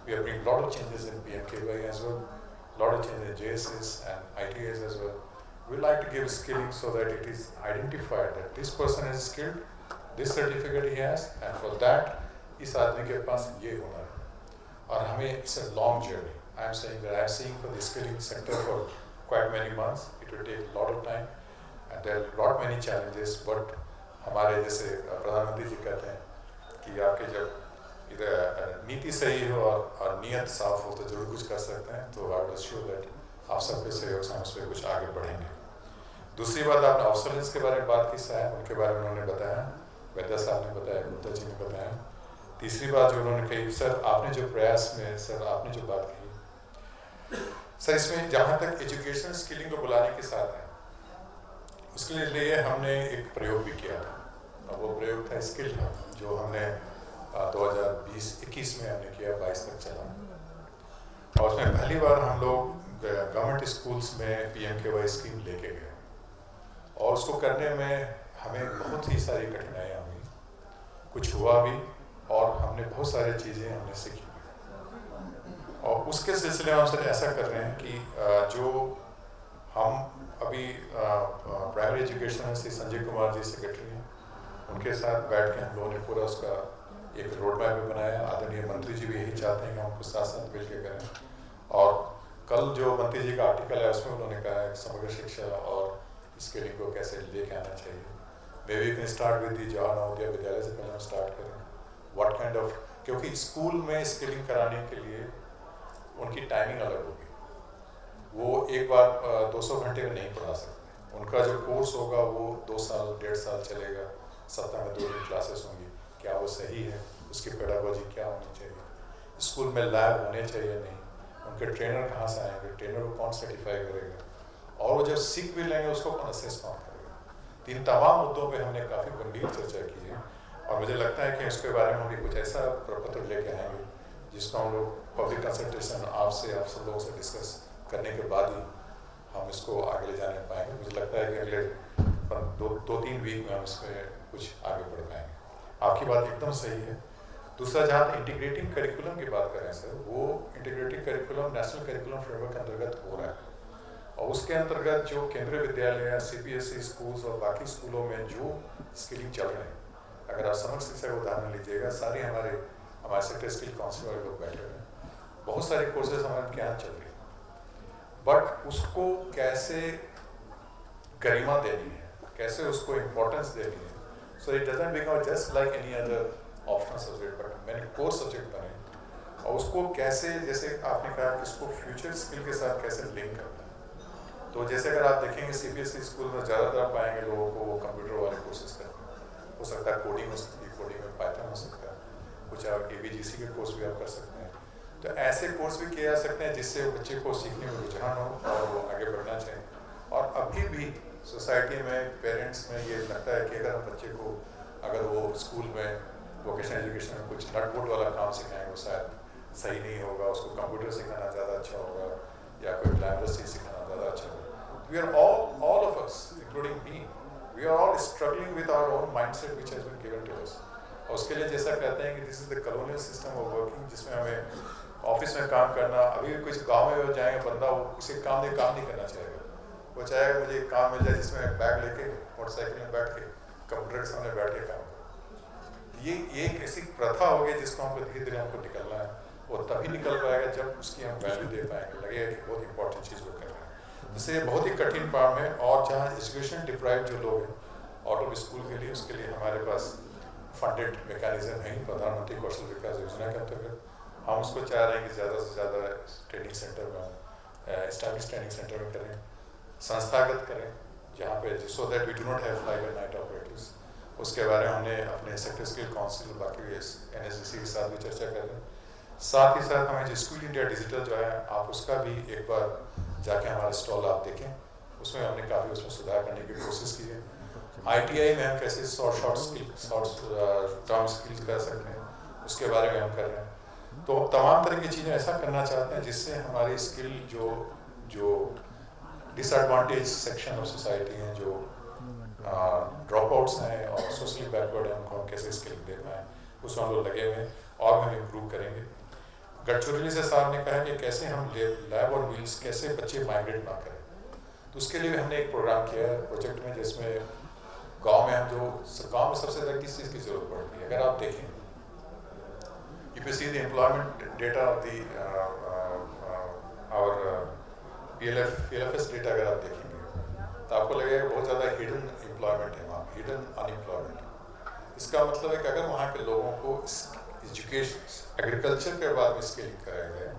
we have bring a lot of changes in PMKY as well, a lot of changes in JSS and ITAs as well. We like to give skilling so that it is identified that this person is skilled, this certificate he has, and for that, इस आदमी के पास ये होना है. और हमें it's a long journey. I am saying that I am seeing for the skilling sector for quite many months. It will take a lot of time, and there are a lot many challenges. But हमारे जैसे प्रधानमंत्री जी कहते हैं कि आपके जब इधर नीति सही हो और नियत साफ हो तो जरूर कुछ कर सकते हैं. तो I will assure that आप सबके सहयोग से हम उस पर कुछ आगे बढ़ेंगे. दूसरी बात, आपने ऑब्सर्वेंस के बारे में बात की साहब, उनके बारे में उन्होंने बताया, वैद्य साहब ने बताया, गुप्ता जी ने बताया. तीसरी बात जो उन्होंने कही, सर आपने जो प्रयास में, सर आपने जो बात की, सर इसमें जहाँ तक एजुकेशन स्किलिंग को बुलाने के साथ है, उसके लिए हमने एक प्रयोग भी किया था. और वो प्रयोग था स्किल हब, जो हमने 2020-21 में हमने किया, 22 तक चला. और उसमें पहली बार हम लोग गवर्नमेंट स्कूल्स में PMKY स्कीम लेके गए, और उसको करने में हमें बहुत ही सारी कठिनाइयाँ हुई. कुछ हुआ भी, और हमने बहुत सारी चीज़ें हमने सीखी. और उसके सिलसिले में हम सर ऐसा कर रहे हैं कि जो हम अभी प्राइमरी एजुकेशन में श्री संजय कुमार जी सेक्रेटरी हैं, उनके साथ बैठ के हम लोगों ने पूरा उसका एक रोड मैप भी बनाया. आदरणीय मंत्री जी भी यही चाहते हैं कि हम उसको साथ साथ मिल के करें. और कल जो मंत्री जी का आर्टिकल है उसमें उन्होंने कहा है समग्र शिक्षा और स्किलिंग को कैसे लेके आना चाहिए. May be can start with the Jawahar Navodaya Vidyalaya से पहले हम स्टार्ट करें. व्हाट काइंड ऑफ, क्योंकि स्कूल में स्किलिंग कराने के लिए उनकी टाइमिंग अलग होगी. वो एक बार 200 घंटे में नहीं पढ़ा सकते. उनका जो कोर्स होगा वो 2 साल 1.5 साल चलेगा. सप्ताह में 2 दिन क्लासेस होंगी. क्या वो सही है? उसकी पेडागोजी क्या होनी चाहिए? स्कूल में लैब होने चाहिए नहीं? उनके ट्रेनर कहाँ से आएंगे? ट्रेनर को कौन सर्टिफाई करेगा? और वो जब सीख भी लेंगे उसको कौन असेस करेगा? इन तमाम मुद्दों पे हमने काफ़ी गंभीर चर्चा की है, और मुझे लगता है कि इसके बारे में हम भी कुछ ऐसा प्रपत्र लेके आएंगे जिसको हम लोग पब्लिक कंसल्टेशन आपसे, आप सब लोगों से डिस्कस करने के बाद ही हम इसको आगे ले जाने पाएंगे। मुझे लगता है कि अगले दो तीन वीक में हम इसमें कुछ आगे बढ़ पाएंगे। आपकी बात एकदम सही है। दूसरा, जहाँ तक इंटीग्रेटिंग करिकुलम की बात करें सर, वो integrating curriculum national curriculum framework के अंतर्गत हो रहा है, और उसके अंतर्गत जो केंद्रीय विद्यालय या CBSE स्कूल्स और बाकी स्कूलों में जो स्किलिंग चल रहे हैं, अगर आप समग्र शिक्षा का उदाहरण लीजिएगा, सारे हमारे सेक्टर स्किल काउंसिल वाले लोग बैठे हुए हैं, बहुत सारे कोर्सेज हमारे उनके यहाँ चल रही है, बट उसको कैसे गरिमा देनी है, कैसे उसको इम्पोर्टेंस देनी है, so it doesn't become just like any other optional subject, but मैंने कोर्स सब्जेक्ट बने, और उसको कैसे, जैसे आपने कहा कि इसको फ्यूचर स्किल के साथ कैसे लिंक करना है। तो जैसे अगर आप देखेंगे CBSE स्कूल में ज़्यादातर आप पाएंगे लोगों को वो कंप्यूटर वाले कोर्सेज करते हैं, हो सकता है कोडिंग हो सकती है, कोडिंग में पाइथन हो सकता है, कुछ आप ABGC के कोर्स भी आप कर सकते हैं। तो ऐसे कोर्स भी किए जा सकते हैं जिससे बच्चे को सीखने में रुझान हो और वो आगे बढ़ना चाहें। और अभी भी सोसाइटी में, पेरेंट्स में ये लगता है कि अगर हम बच्चे को, अगर वो स्कूल में वोकेशनल एजुकेशन में कुछ नट बोल्ट वाला काम सिखाएंगे, वो शायद सही नहीं होगा, उसको कंप्यूटर सिखाना ज़्यादा अच्छा होगा या कोई ग्लैमरस चीज़ सिखाना ज़्यादा अच्छा होगा। We are all of us, including me, we are all struggling with our own mindset which has been given to us. और उसके लिए जैसा कहते हैं कि this is the colonial system of working, जिसमें हमें ऑफिस में काम करना, अभी कुछ गांव में जाएंगे बंदा, वो किसी काम नहीं करना चाहेगा, वो चाहेगा मुझे एक काम मिल जाए जिसमें बैग लेके मोटरसाइकिल में बैठ के कंप्यूटर के सामने बैठ के काम करो। ये एक ऐसी प्रथा हो गई जिसको हमको धीरे धीरे हमको निकलना है, और तभी निकल पाएगा जब उसकी हम वैल्यू दे पाएंगे, लगेगा कि बहुत इंपॉर्टेंट चीज़ वो कर रहे हैं। जिससे ये बहुत ही कठिन काम है, और जहाँ एजुकेशन डिप्राइव जो लोग हैं आउट ऑफ स्कूल के लिए, उसके लिए हमारे पास फंडेड मैकेनिज्म है प्रधानमंत्री कौशल विकास योजना के अंतर्गत। हम उसको चाह रहे हैं कि ज़्यादा से ज़्यादा ट्रेनिंग सेंटर में, एस्टैब्लिश ट्रेनिंग सेंटर में करें, संस्थागत करें, जहाँ पे so that we do not have fly by night operators. उसके बारे में हमने अपने सेक्टर स्किल काउंसिल बाकी NSDC के साथ भी चर्चा कर रहे हैं। साथ ही साथ हमें जो स्कूल इंडिया डिजिटल जो है, आप उसका भी एक बार जाके हमारा स्टॉल आप देखें, उसमें हमने काफ़ी उसमें सुधार करने की कोशिश की है। ITI में हम कैसे शॉर्ट टर्म स्किल्स कर सकते हैं, उसके बारे में हम कर रहे हैं। तो तमाम तरह की चीज़ें ऐसा करना चाहते हैं जिससे हमारी स्किल जो डिसएडवांटेज सेक्शन ऑफ सोसाइटी हैं, जो ड्रॉप आउट्स हैं और सोशली बैकवर्ड हैं, उनको हम कैसे स्किल दे पाएँ, उसमें हम लोग लगे हुए हैं और हम इम्प्रूव करेंगे। गडचिरोली से साहब ने कहा कि कैसे हम लैब और व्हील्स, कैसे बच्चे माइग्रेट ना करें, तो उसके लिए हमने एक प्रोग्राम किया है प्रोजेक्ट में, जिसमें गांव में गांव में सबसे ज़्यादा किस चीज़ की ज़रूरत पड़ती है। अगर आप देखें, if you see the employment data of the और PLFS डेटा अगर आप देखेंगे तो आपको लगेगा बहुत ज़्यादा हिडन एम्प्लॉयमेंट है वहाँ, हिडन अनएम्प्लॉयमेंट। इसका मतलब है कि अगर वहाँ के लोगों को एजुकेशन, एग्रीकल्चर के बाद में स्किलिंग कराया जाए,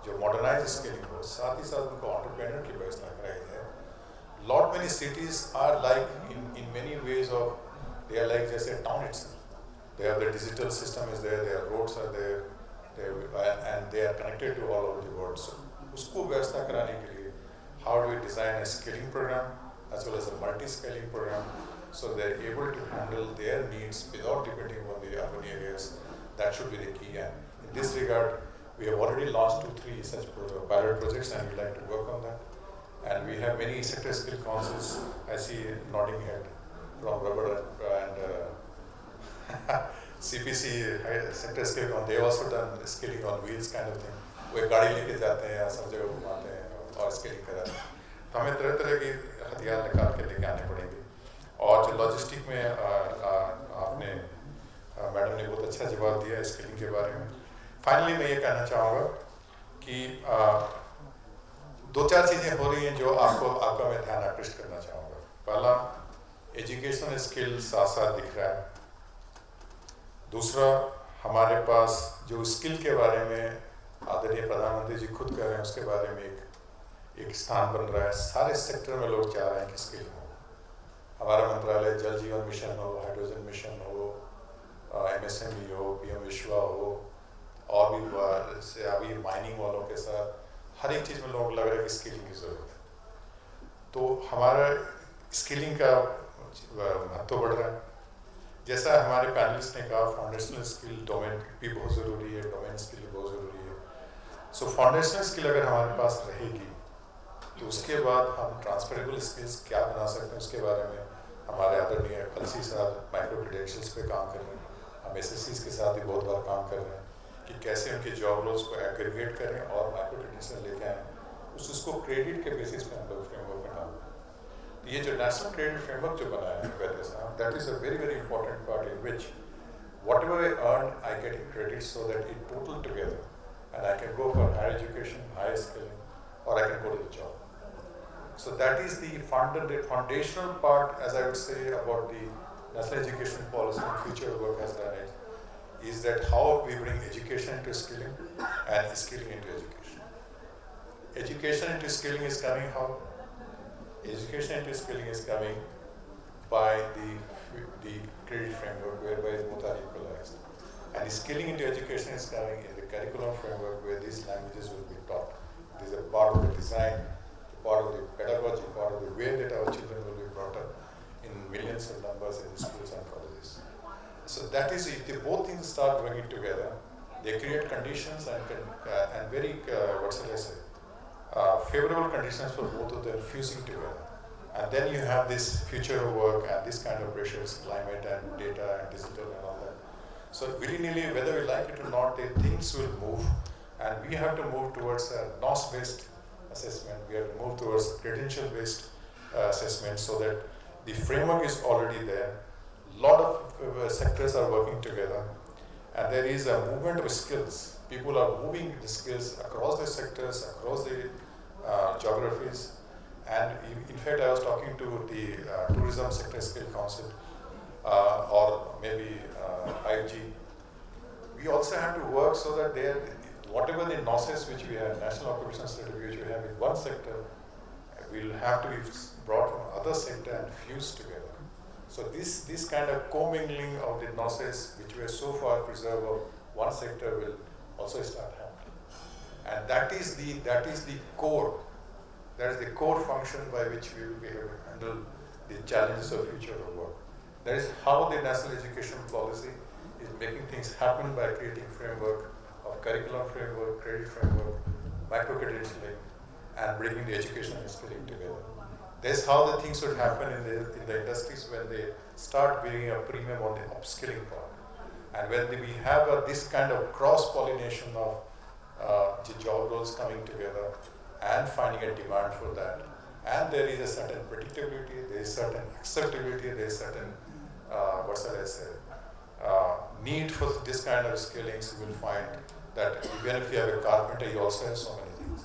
जो मॉडर्नाइज स्किलिंग हो, साथ ही साथ उनको एंटरप्रेन्योर की व्यवस्था कराई जाए। Lot many cities are like in many ways of, they are like जैसे town itself, they have the digital system is there, their roads are there, and they are connected to all over the world. So उसको व्यवस्था कराने के लिए how do we design a skilling programme as well as a multi-scaling program, so they're able to handle their needs without depending on the urban areas. That should be the key. And in this regard, we have already launched 2-3 such pilot projects, and we'd like to work on that. And we have many sector skill councils. I see nodding head from Rubber and CPC sector skill council. They also done skilling on wheels kind of thing. वो एक गाड़ी लेके जाते हैं, सब जगह घुमाते हैं और स्किलिंग कराते हैं। तो हमें तरह तरह की हथियार निकाल के लेके आने पड़ेंगे। और जो लॉजिस्टिक में आपने मैडम ने बहुत अच्छा जवाब दिया स्किलिंग के बारे में। फाइनली मैं ये कहना चाहूँगा कि 2-4 चीज़ें हो रही हैं जो आपका मैं ध्यान आकृष्ट करना चाहूँगा। पहला, एजुकेशनल स्किल साथ साथ दिख रहा है। दूसरा, हमारे पास जो स्किल के बारे में आदरणीय प्रधानमंत्री जी खुद कह रहे हैं, उसके बारे में एक स्थान बन रहा है। सारे सेक्टर में लोग चाह रहे हैं कि स्किल हो। हमारा मंत्रालय जल जीवन मिशन हो, हाइड्रोजन मिशन हो, MSME हो, PM विश्वा हो, और भी से अभी माइनिंग वालों के साथ हर एक चीज़ में लोगों को लग रहा है कि स्किलिंग की ज़रूरत है। तो हमारा स्किलिंग का महत्व बढ़ रहा है। जैसा हमारे पैनलिस्ट ने कहा, फाउंडेशनल स्किल डोमेन भी बहुत ज़रूरी है, डोमेन स्किल भी बहुत ज़रूरी है। सो फाउंडेशनल स्किल अगर हमारे पास रहेगी तो उसके बाद हम ट्रांसफरेबल स्किल्स क्या बना सकते हैं उसके बारे में हमारे आदरणीय कलसी साहब माइक्रो क्रेडेंशियल्स पे काम कर रहे हैं, हम एसएससीज के साथ भी बहुत बार काम कर रहे हैं कि कैसे उनके जॉब रोल्स को एग्रीगेट करें और माइक्रो क्रेडेंशियल लेके आएँ, उसको क्रेडिट के बेसिस पे हम लोग फ्रेमवर्क में डालते हैं। तो ये जो नेशनल क्रेडिट फ्रेमवर्क जो बनाया है वैद्य साहब, that is a very very important part in which whatever I earn, I get it credit so that it total together and I can go for higher education, higher skilling, or I can go to the job. So that is the foundational part, as I would say, about the national education policy and future work has done it, is that how we bring education into skilling and skilling into education. Education into skilling is coming how? Education into skilling is coming by the credit framework whereby both are equalized. And skilling into education is coming in the curriculum framework where these languages will be taught. This is a part of the design, part of the pedagogy, part of the way that our children will be brought up in millions of numbers in the schools and colleges. So that is, if the both things start working together, they create conditions and very, what shall I say, favorable conditions for both of them fusing together. And then you have this future of work and this kind of pressures, climate and data and digital and all that. So willy-nilly, whether we like it or not, the things will move, and we have to move towards a NOS-based assessment. We have to move towards credential-based assessment so that the framework is already there. A lot of sectors are working together, and there is a movement of skills. People are moving the skills across the sectors, across the geographies. And in fact, I was talking to the Tourism Sector Skill Council or maybe 5G. We also have to work so that whatever the NOSes which we have, National Occupational Certificate which we have in one sector, will have to be brought from other sector and fused together. So this kind of commingling of the NOSes which were so far preserved of one sector will also start happening. And that is the core. That is the core function by which we will be able to handle the challenges of future of work. That is how the national education policy is making things happen by creating framework of curriculum framework, credit framework, micro-credentialing, and bringing the education and skilling together. That's how the things would happen in the industries when they start bringing a premium on the upskilling part. And when we have this kind of cross-pollination of the job roles coming together, and finding a demand for that. And there is a certain predictability, there is certain acceptability, there is certain, what shall I say, need for this kind of skillings. You will find that even if you have a carpenter, you also have so many things.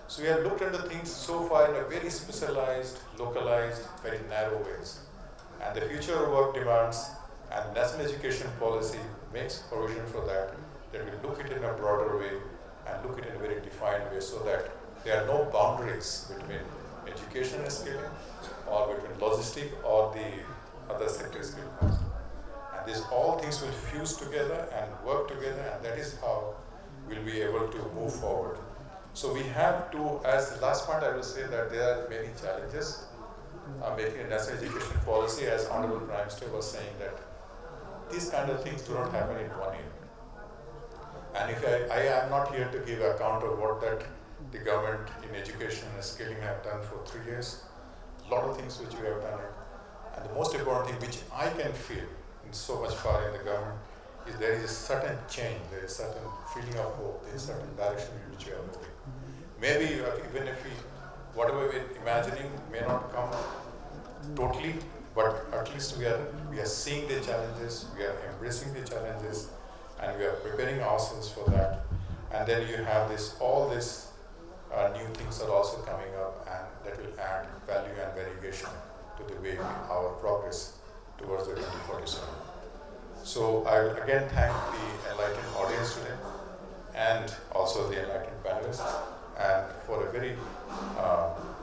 So we have looked into things so far in a very specialized, localized, very narrow ways. And the future of work demands and national education policy makes provision for that we look at it in a broader way and look at it in a very defined way so that there are no boundaries between education and skilling or between logistic or the other sector skill concept. And these all things will fuse together and work together, and that is how we'll be able to move forward. So we have to, as the last point I will say that there are many challenges making a national education policy, as Honorable Prime Minister was saying that these kind of things do not happen in 1 year. And if I am not here to give account of what that the government in education and skilling have done for 3 years, a lot of things which we have done, and the most important thing which I can feel in so much far in the government is there is a certain change, there is a certain feeling of hope, there is a certain direction in which we are moving. Maybe even if whatever we are imagining may not come totally, but at least we are seeing the challenges, we are embracing the challenges, and we are preparing ourselves for that. And then you have all this new things are also coming up, and that will add value and variegation to the way our progress towards the 2047. So I will again thank the enlightened audience today and also the enlightened panelists and for a very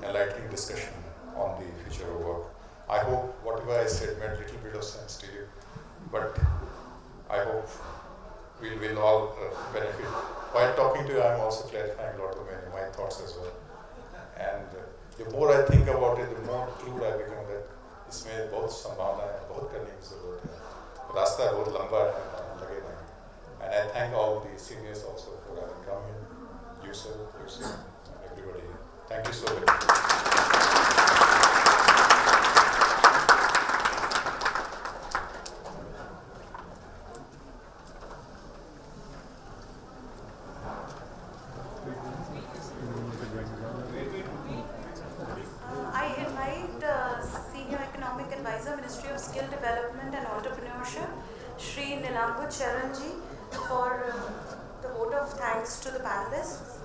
enlightening discussion on the future of work. I hope whatever I said made a little bit of sense to you, but I hope we will all benefit. While talking to you, I am also clarifying a lot of my thoughts as well. And the more I think about it, the more clued I become that इसमें बहुत संभावना है, बहुत करने की ज़रूरत है. रास्ता बहुत लंबा है, लगेगा. And I thank all the seniors also for having come in, you sir, and everybody. Thank you so much. I invite Senior Economic Advisor, Ministry of Skill Development and Entrepreneurship, Shri Nilambu Charanji, for the vote of thanks to the panelists.